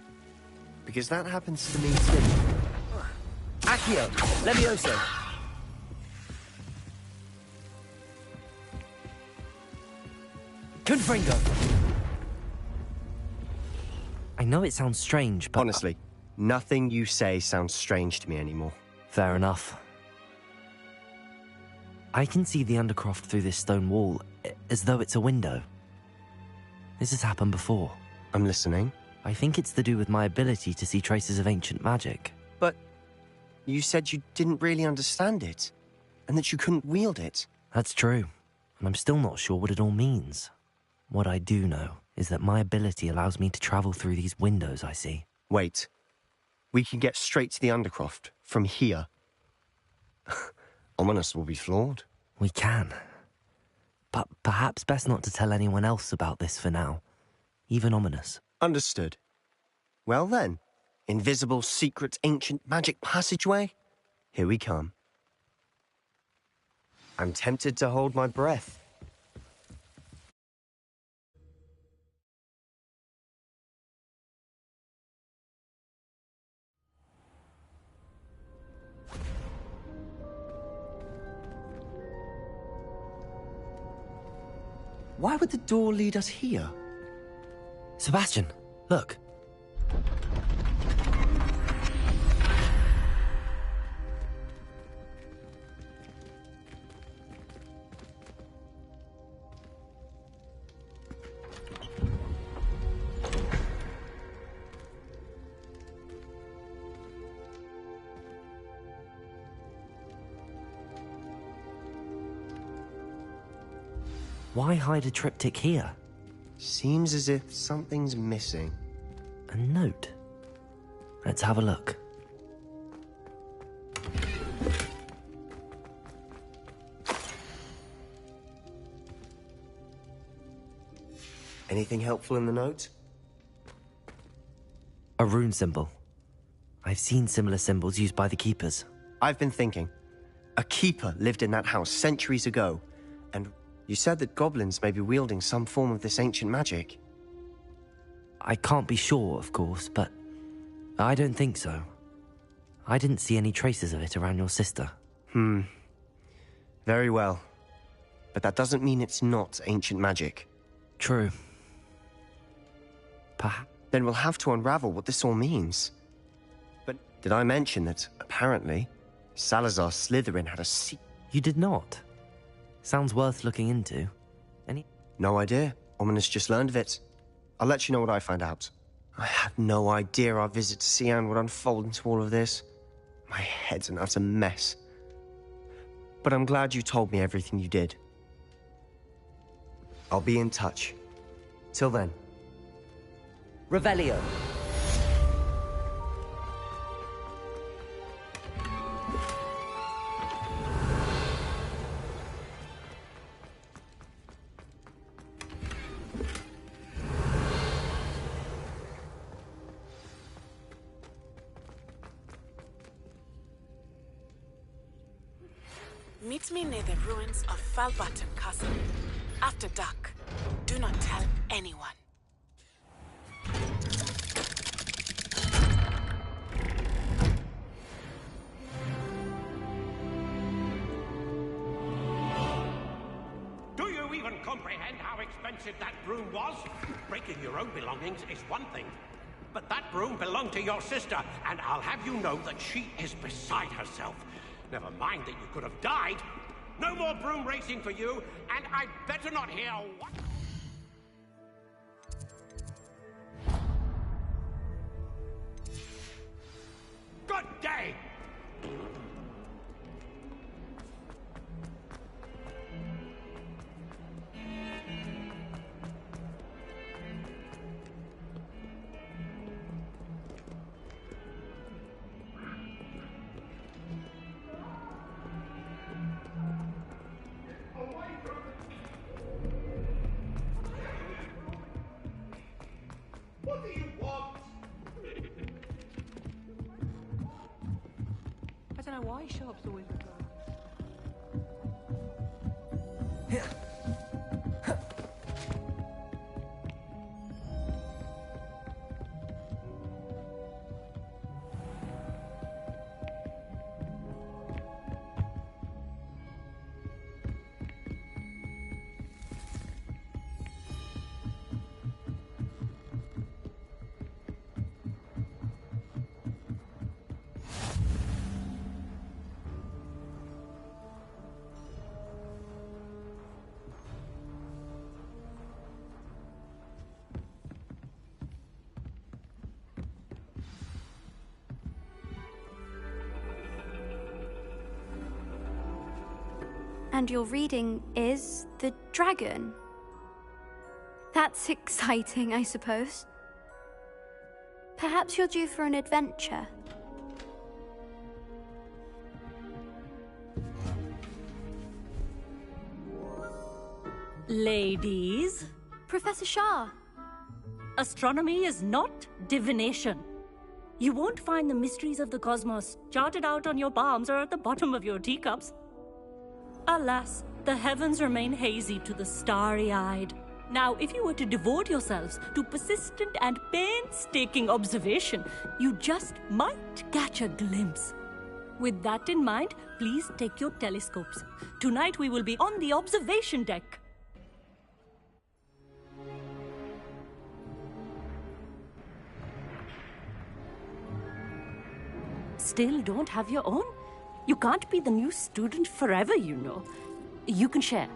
Because that happens to me too. Accio! Levioso! Confringo! I know it sounds strange, but... Honestly, nothing you say sounds strange to me anymore. Fair enough. I can see the Undercroft through this stone wall, as though it's a window. This has happened before. I'm listening. I think it's to do with my ability to see traces of ancient magic. But you said you didn't really understand it, and that you couldn't wield it. That's true, and I'm still not sure what it all means. What I do know is that my ability allows me to travel through these windows I see. Wait. We can get straight to the Undercroft from here. Ominous will be flawed. We can. But perhaps best not to tell anyone else about this for now. Even Ominous. Understood. Well then, invisible, secret, ancient magic passageway? Here we come. I'm tempted to hold my breath. Why would the door lead us here? Sebastian, look. Why hide a triptych here? Seems as if something's missing. A note. Let's have a look. Anything helpful in the note? A rune symbol. I've seen similar symbols used by the keepers. I've been thinking. A keeper lived in that house centuries ago, and you said that goblins may be wielding some form of this ancient magic. I can't be sure, of course, but I don't think so. I didn't see any traces of it around your sister. Very well. But that doesn't mean it's not ancient magic. True. Perhaps. Then we'll have to unravel what this all means. But did I mention that, apparently, Salazar Slytherin had a You did not. Sounds worth looking into. No idea. Ominous just learned of it. I'll let you know what I find out. I had no idea our visit to Cian would unfold into all of this. My head's an utter mess. But I'm glad you told me everything you did. I'll be in touch. Till then. Revelio. Meet me near the ruins of Falbaton Castle. After dark. Do not tell anyone. Do you even comprehend how expensive that broom was? Breaking your own belongings is one thing, but that broom belonged to your sister, and I'll have you know that she is beside herself. Never mind that you could have died. No more broom racing for you, and I'd better not hear what... Good day! What do you want? I don't know why Sharp's always the guy. And your reading is the dragon. That's exciting, I suppose. Perhaps you're due for an adventure. Ladies. Professor Shah. Astronomy is not divination. You won't find the mysteries of the cosmos charted out on your palms or at the bottom of your teacups. Alas, the heavens remain hazy to the starry-eyed. Now, if you were to devote yourselves to persistent and painstaking observation, you just might catch a glimpse. With that in mind, please take your telescopes. Tonight we will be on the observation deck. Still don't have your own? You can't be the new student forever, you know. You can share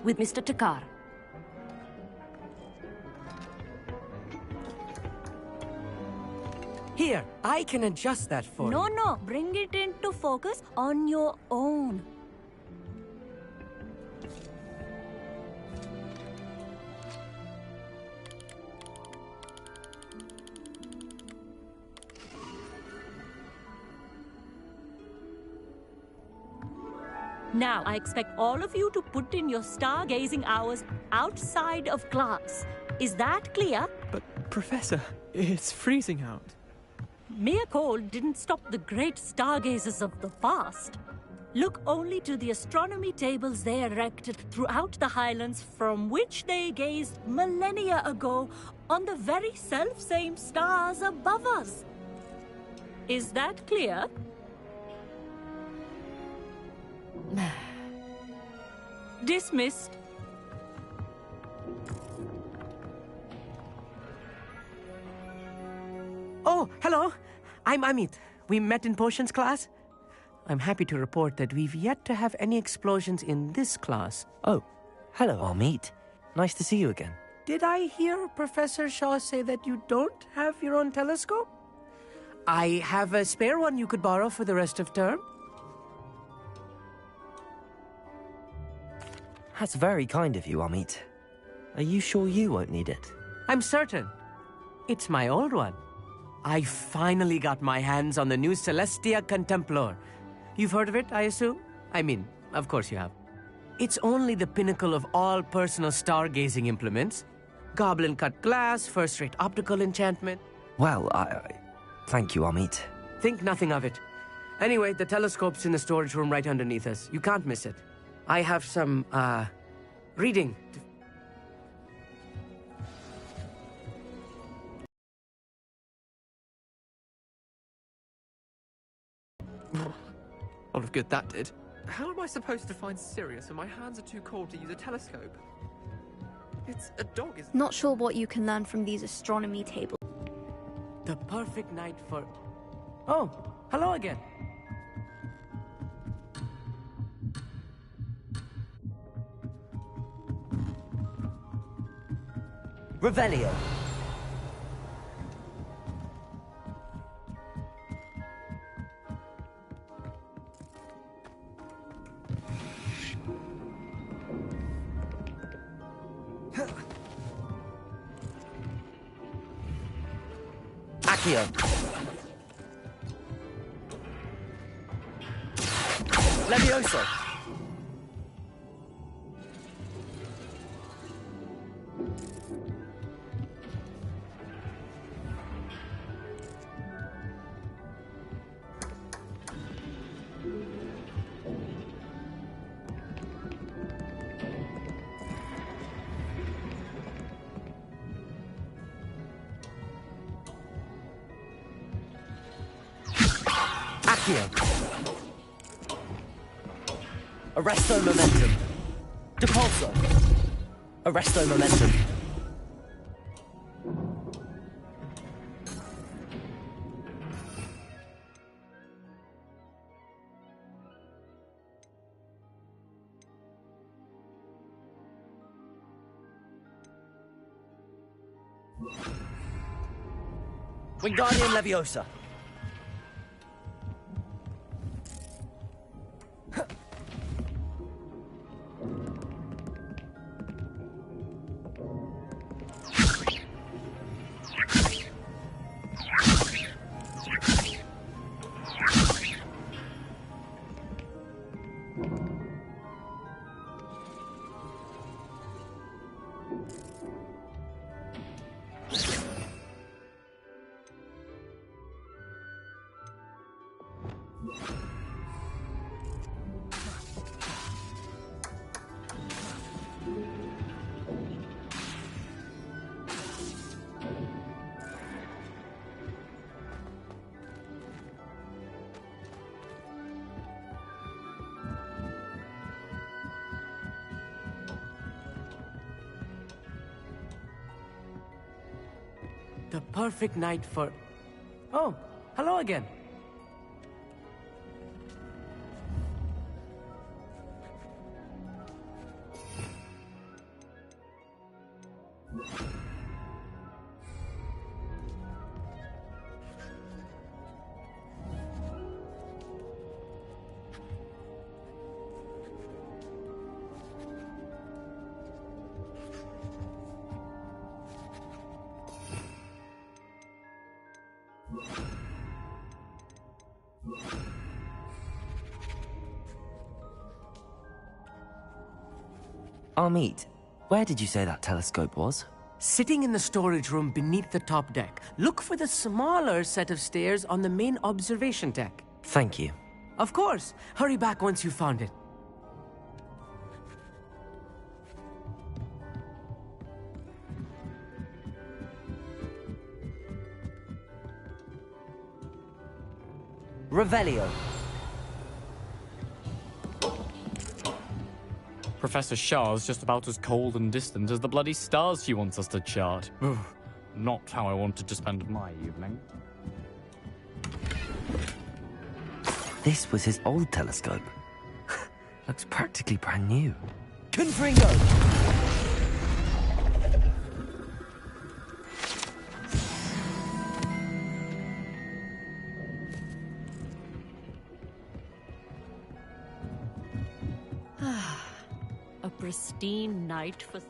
with Mr. Takar. Here, I can adjust that for you. No, bring it into focus on your own. Now, I expect all of you to put in your stargazing hours outside of class. Is that clear? But, Professor, it's freezing out. mere cold didn't stop the great stargazers of the past. Look only to the astronomy tables they erected throughout the Highlands from which they gazed millennia ago on the very self-same stars above us. Is that clear? Dismissed. Oh, hello. I'm Amit. We met in potions class. I'm happy to report that we've yet to have any explosions in this class. Oh, hello, Amit. Nice to see you again. Did I hear Professor Shaw say that you don't have your own telescope? I have a spare one you could borrow for the rest of term. That's very kind of you, Amit. Are you sure you won't need it? I'm certain. It's my old one. I finally got my hands on the new Celestia Contemplor. You've heard of it, I assume? I mean, of course you have. It's only the pinnacle of all personal stargazing implements. Goblin-cut glass, first-rate optical enchantment. Well, thank you, Amit. Think nothing of it. Anyway, the telescope's in the storage room right underneath us. You can't miss it. I have some, reading. A lot of good that did. How am I supposed to find Sirius when my hands are too cold to use a telescope? It's a dog, isn't it? Not sure what you can learn from these astronomy tables. The perfect night for... Oh, hello again. Revelio. Accio. Levioso. Arresto momentum. Depulso. Arresto momentum. Wingardium Leviosa. The perfect night for... Oh, hello again. Amit, where did you say that telescope was? Sitting in the storage room beneath the top deck, look for the smaller set of stairs on the main observation deck. Thank you. Of course. Hurry back once you've found it. Revelio. Professor Shah's just about as cold and distant as the bloody stars she wants us to chart. Ugh, not how I wanted to spend my evening. This was his old telescope. Looks practically brand new. Confringo! A pristine night for...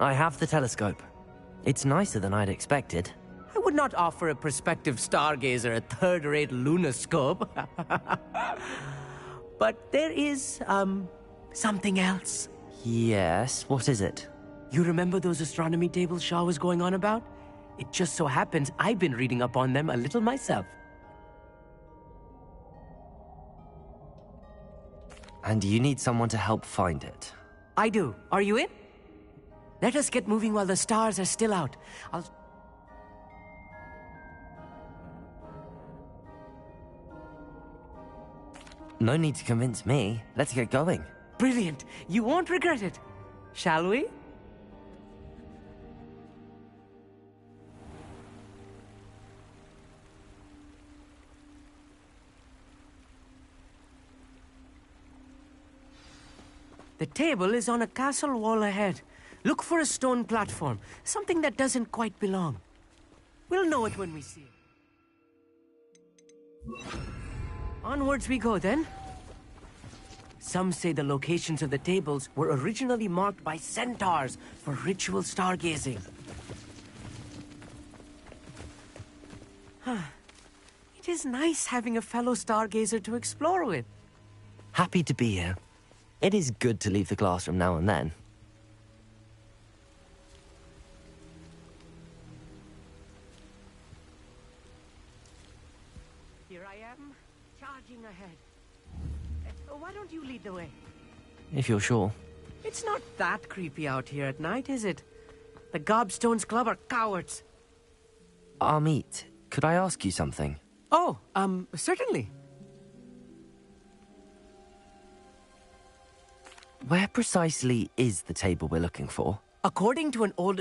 I have the telescope. It's nicer than I'd expected. I would not offer a prospective stargazer a third-rate lunoscope. But there is, something else. Yes, what is it? You remember those astronomy tables Shah was going on about? It just so happens I've been reading up on them a little myself. And you need someone to help find it. I do. Are you in? Let us get moving while the stars are still out. No need to convince me. Let's get going. Brilliant. You won't regret it. Shall we? The table is on a castle wall ahead. Look for a stone platform, something that doesn't quite belong. We'll know it when we see it. Onwards we go, then. Some say the locations of the tables were originally marked by centaurs for ritual stargazing. It is nice having a fellow stargazer to explore with. Happy to be here. It is good to leave the classroom now and then. Here I am, charging ahead. Why don't you lead the way? If you're sure. It's not that creepy out here at night, is it? The Gobstones Club are cowards. Amit, could I ask you something? Oh, certainly. Where precisely is the table we're looking for? According to an old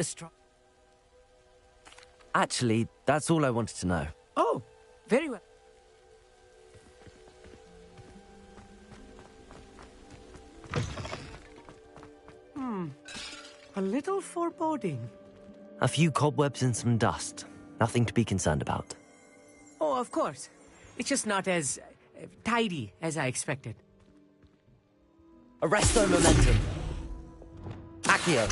Actually, that's all I wanted to know. Oh, very well. A little foreboding. A few cobwebs and some dust. Nothing to be concerned about. Oh, of course. It's just not as tidy as I expected. Arresto momentum. Accio.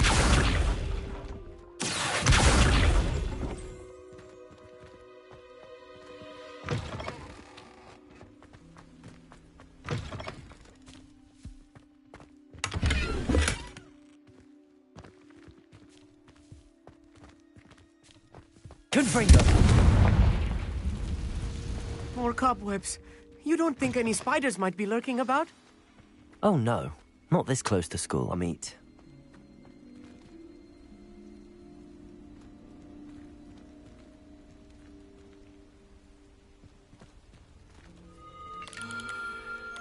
Confringo. More cobwebs. You don't think any spiders might be lurking about? Oh no, not this close to school, Amit.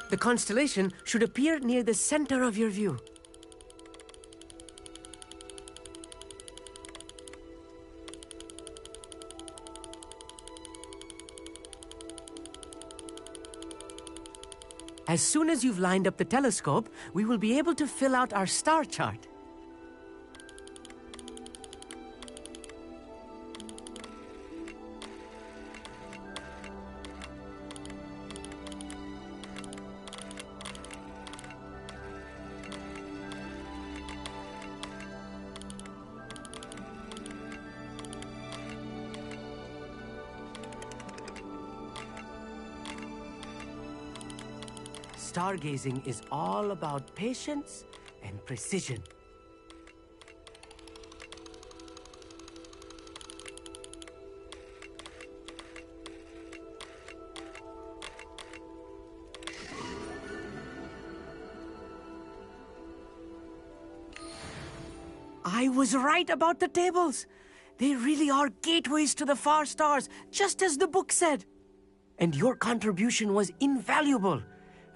The constellation should appear near the center of your view. As soon as you've lined up the telescope, we will be able to fill out our star chart. stargazing is all about patience and precision. I was right about the tables. They really are gateways to the far stars, just as the book said. And your contribution was invaluable.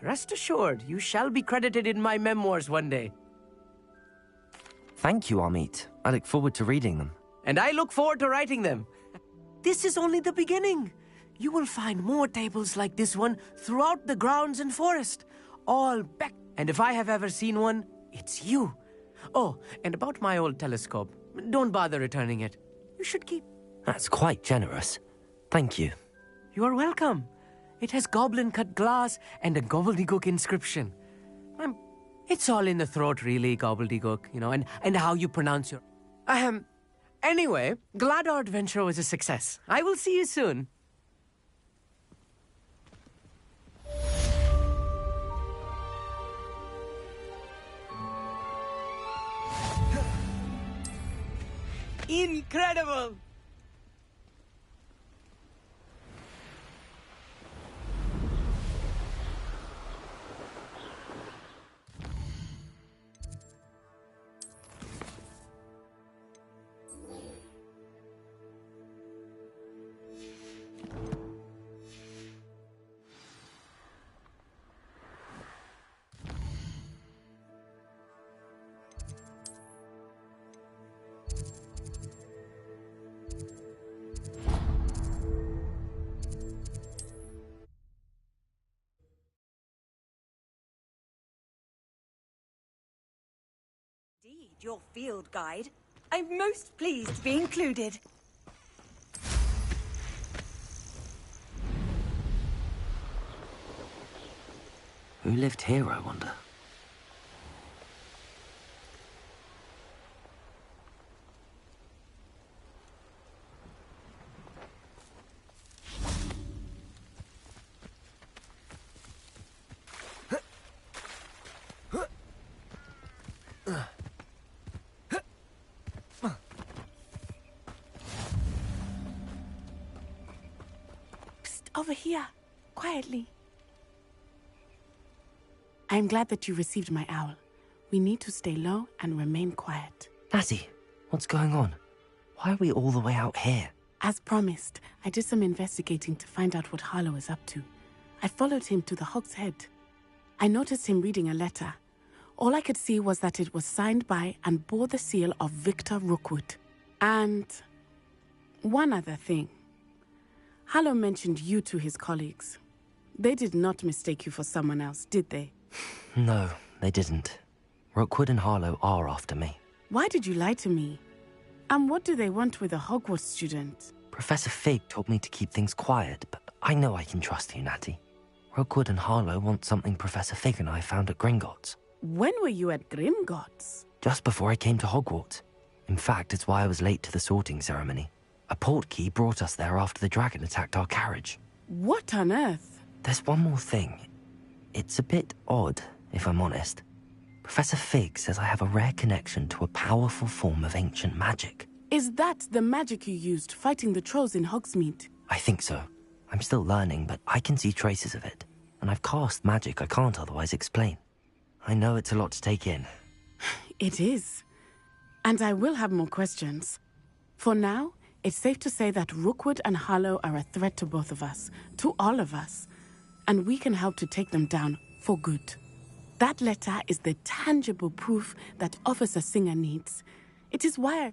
Rest assured, you shall be credited in my memoirs one day. Thank you, Amit. I look forward to reading them. And I look forward to writing them. This is only the beginning. You will find more tables like this one throughout the grounds and forest. All back. And if I have ever seen one, it's you. Oh, and about my old telescope. Don't bother returning it. You should keep... That's quite generous. Thank you. You are welcome. It has goblin-cut glass and a gobbledygook inscription. It's all in the throat, really, gobbledygook, you know, and how you pronounce your... Anyway, glad our adventure was a success. I will see you soon. Incredible! Indeed, your field guide. I'm most pleased to be included. Who lived here, I wonder? Over here, quietly. I'm glad that you received my owl. We need to stay low and remain quiet. Natty, what's going on? Why are we all the way out here? As promised, I did some investigating to find out what Harlow is up to. I followed him to the Hog's Head. I noticed him reading a letter. All I could see was that it was signed by and bore the seal of Victor Rookwood. And one other thing. Harlow mentioned you to his colleagues. They did not mistake you for someone else, did they? No, they didn't. Rookwood and Harlow are after me. Why did you lie to me? And what do they want with a Hogwarts student? Professor Fig told me to keep things quiet, but I know I can trust you, Natty. Rookwood and Harlow want something Professor Fig and I found at Gringotts. When were you at Gringotts? Just before I came to Hogwarts. In fact, it's why I was late to the sorting ceremony. A portkey brought us there after the dragon attacked our carriage. What on earth? There's one more thing. It's a bit odd, if I'm honest. Professor Fig says I have a rare connection to a powerful form of ancient magic. Is that the magic you used fighting the trolls in Hogsmeade? I think so. I'm still learning, but I can see traces of it. And I've cast magic I can't otherwise explain. I know it's a lot to take in. It is. And I will have more questions. For now, it's safe to say that Rookwood and Harlow are a threat to both of us, to all of us, and we can help to take them down for good. That letter is the tangible proof that Officer Singer needs. It is why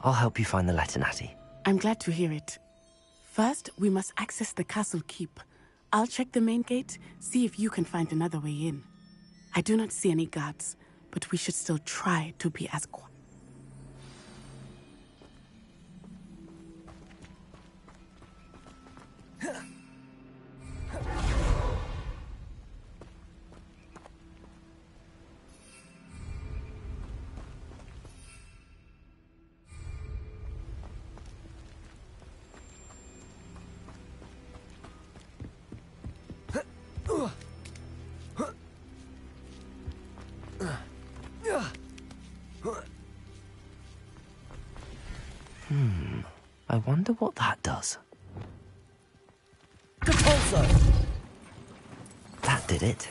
I'll help you find the letter, Natty. I'm glad to hear it. First, we must access the castle keep. I'll check the main gate, see if you can find another way in. I do not see any guards, but we should still try to be as quiet. wonder what that does. Repulsor! That did it.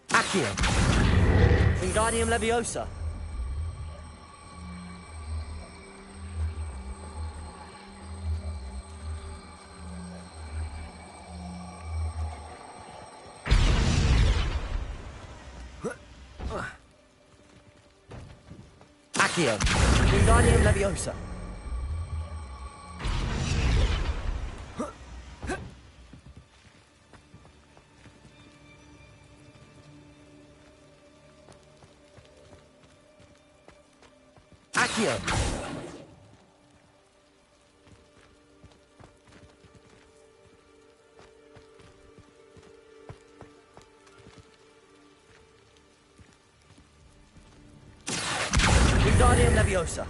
Accio! Wingardium Leviosa! Accio! Wingardium Leviosa! Accio! Wingardium Leviosa!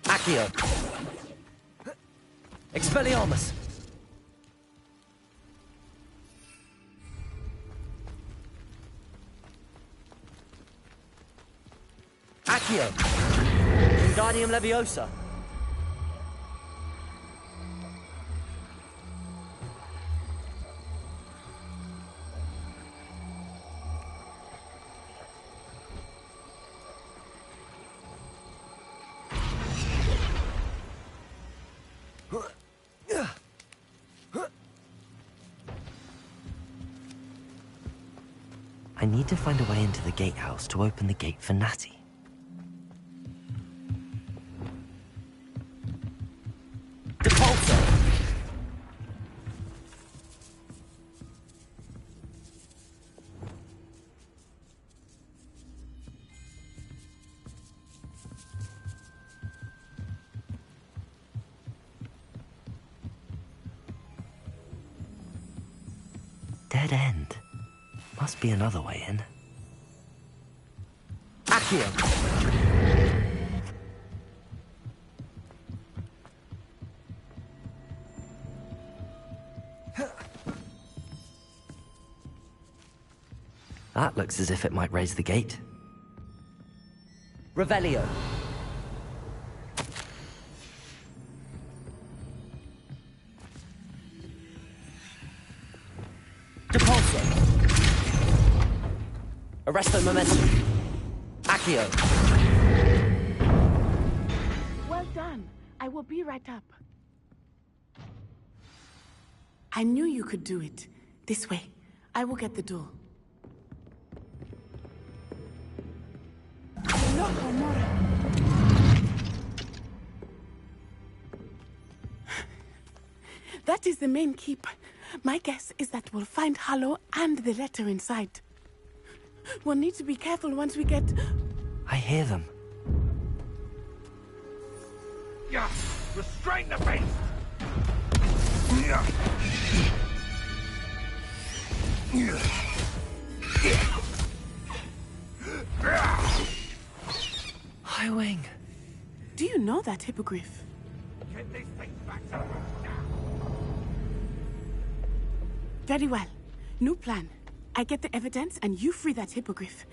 Accio! Expelliarmus! Accio! Wingardium Leviosa! I need to find a way into the gatehouse to open the gate for Natty. Dead end. Must be another way in. Accio! That looks as if it might raise the gate. Revelio! Depulso! Arresto Momentum! Accio! Well done. I will be right up. I knew you could do it. This way. I will get the door. Loco, Mora. That is the main keep. My guess is that we'll find Hallow and the letter inside. We'll need to be careful once we get... I hear them. Yeah, restrain the beast! Highwing. Do you know that hippogriff? Get these things back to us now. Very well. New plan. I get the evidence and you free that hippogriff.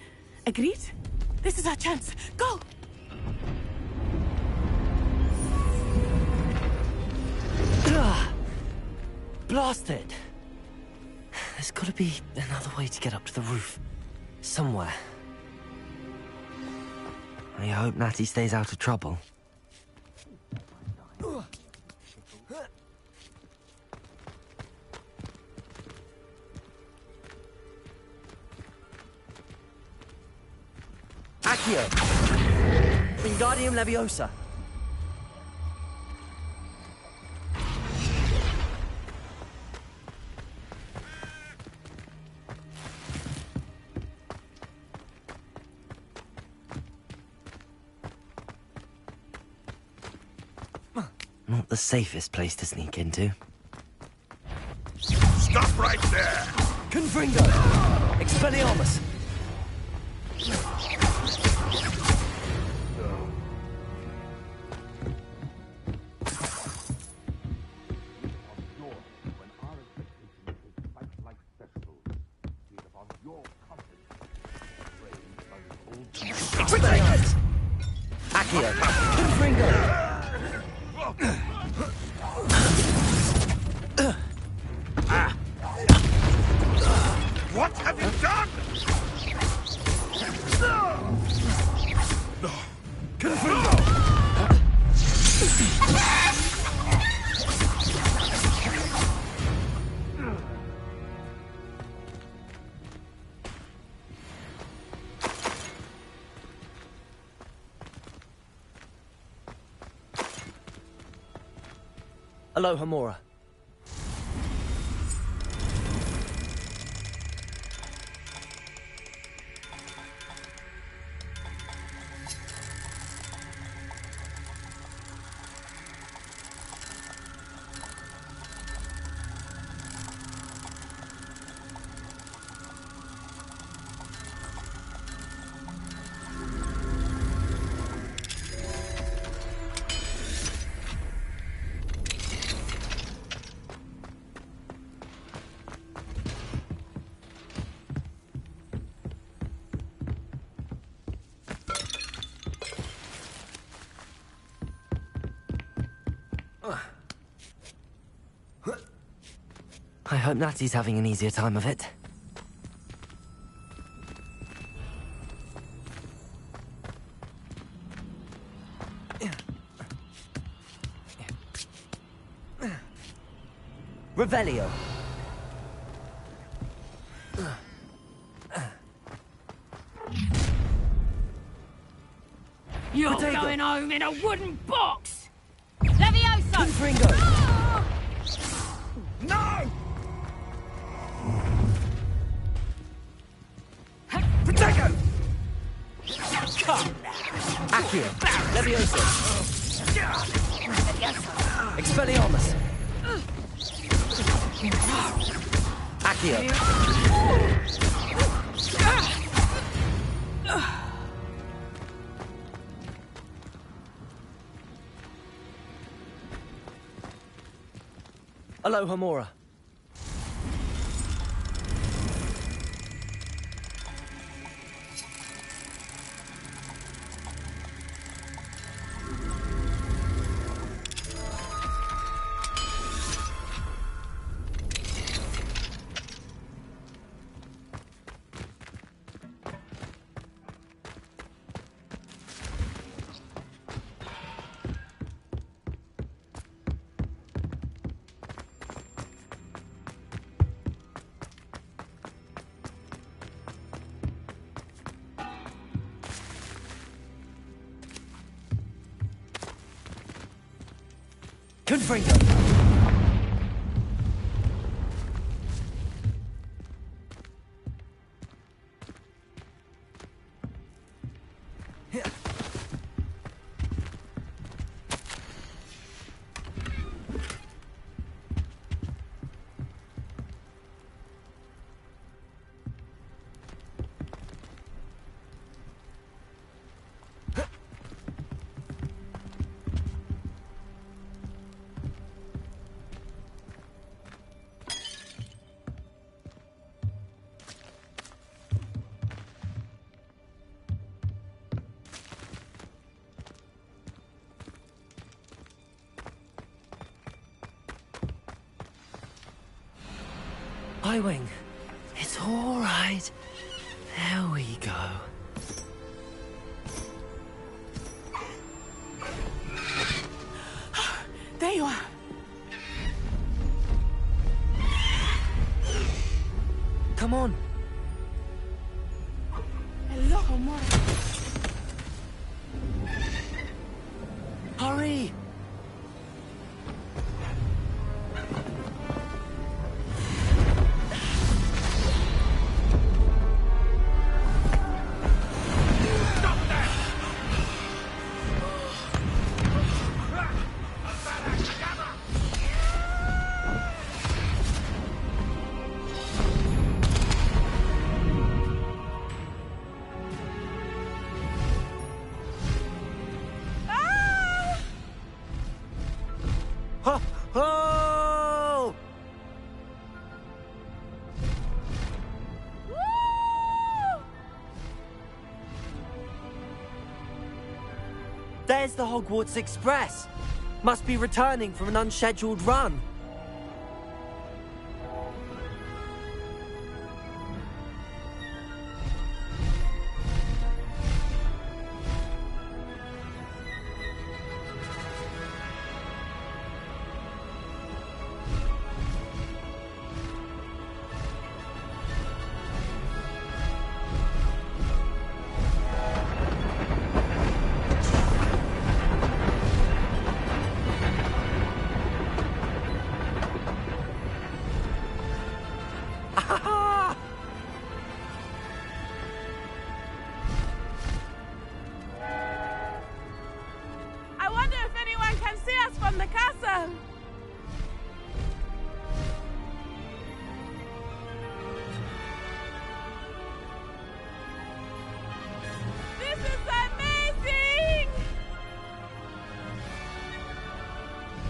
Agreed? This is our chance. Go! Blasted! There's gotta be another way to get up to the roof. Somewhere. I hope Natty stays out of trouble. Accio! Wingardium Leviosa! Not the safest place to sneak into. Stop right there! Confringo! Expelliarmus! Aloha, Mora. I hope Natty's having an easier time of it. Revelio. You're Potato. going home in a wooden box! Levioso! Ringo. No! Potato! Accio. Levioso. Expelliarmus. Accio. Aloha, Mora. Confringo. Wing. It's all right. There we go. There you are. Come on. Hello, Mora. Hurry! Oh! There's the Hogwarts Express. Must be returning from an unscheduled run.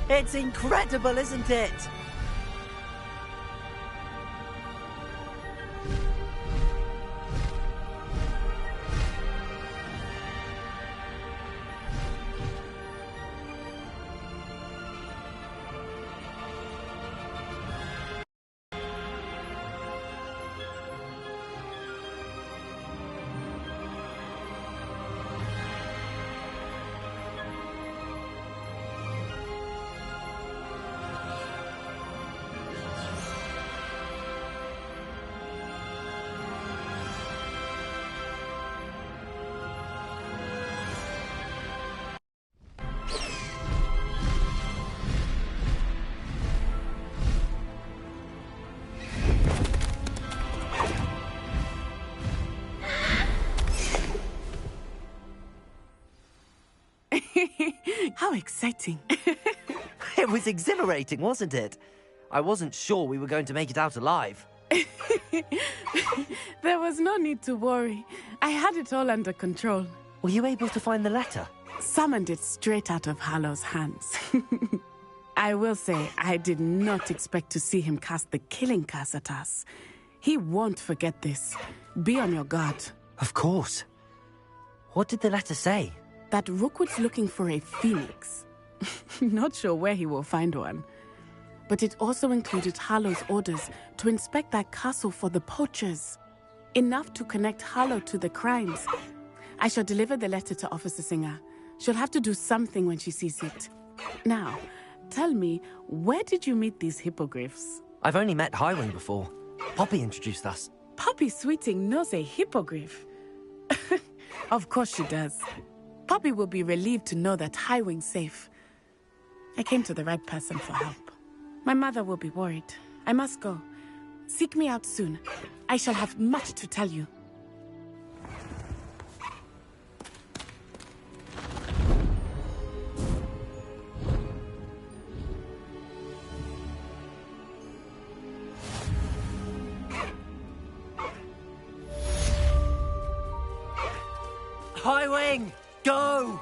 It's incredible, isn't it? How exciting. It was exhilarating, wasn't it? I wasn't sure we were going to make it out alive. There was no need to worry. I had it all under control. Were you able to find the letter? Summoned it straight out of Harlow's hands. I will say, I did not expect to see him cast the killing curse at us. He won't forget this. Be on your guard. Of course. What did the letter say? That Rookwood's looking for a phoenix. Not sure where he will find one. But it also included Harlow's orders to inspect that castle for the poachers. Enough to connect Harlow to the crimes. I shall deliver the letter to Officer Singer. She'll have to do something when she sees it. Now, tell me, where did you meet these hippogriffs? I've only met Highwing before. Poppy introduced us. Poppy Sweeting knows a hippogriff. Of course she does. Poppy will be relieved to know that Highwing's safe. I came to the right person for help. My mother will be worried. I must go. Seek me out soon. I shall have much to tell you. Highwing! Go!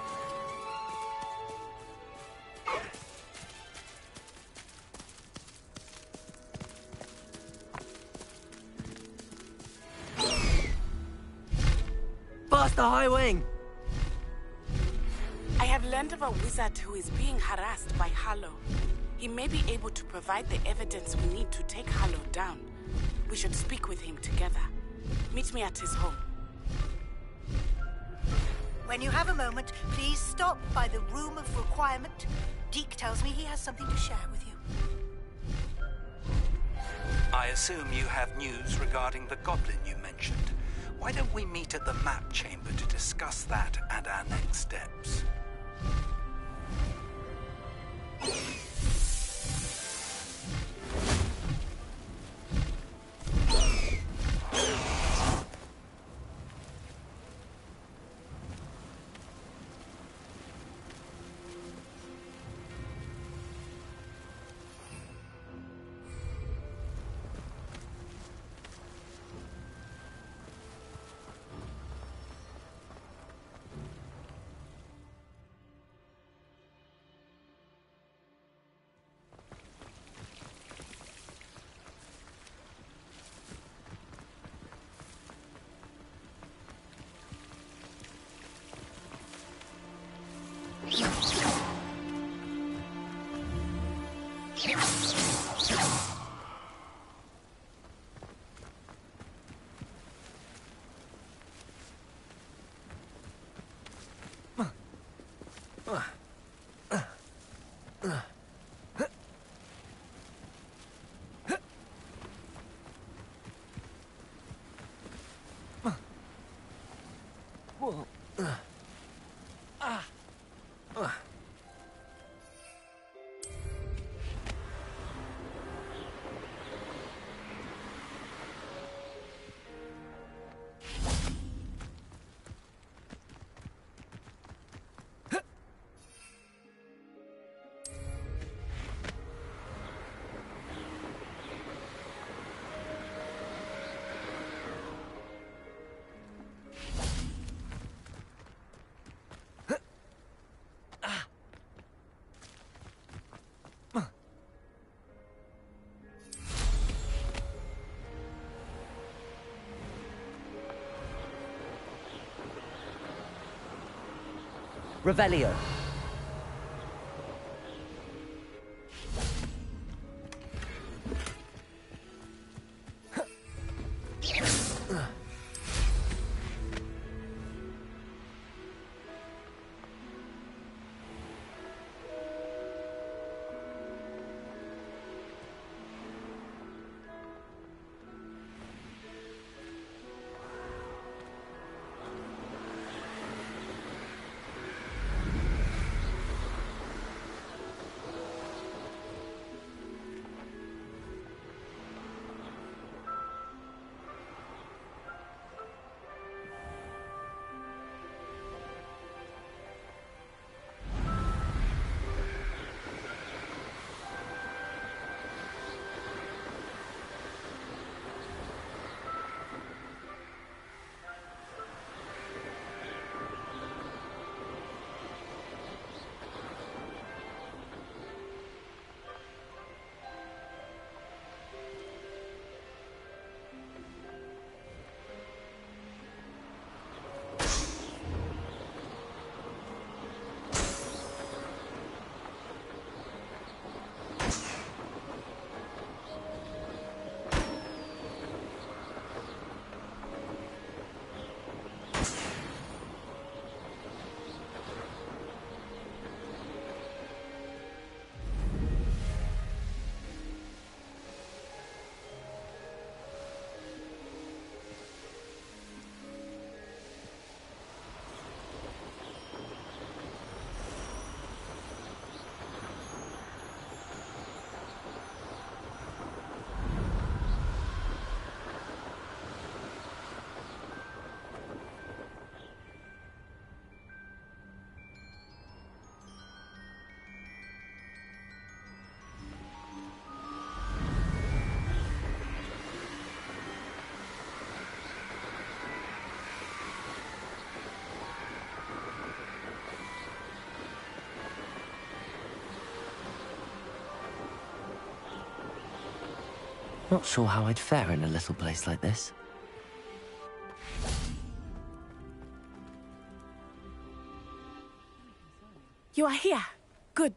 Faster, Highwing! I have learned of a wizard who is being harassed by Harlow. He may be able to provide the evidence we need to take Harlow down. We should speak with him together. Meet me at his home. When you have a moment, please stop by the Room of Requirement. Deke tells me he has something to share with you. I assume you have news regarding the goblin you mentioned. Why don't we meet at the map chamber to discuss that and our next steps? Revelio. Not sure how I'd fare in a little place like this. You are here. Good.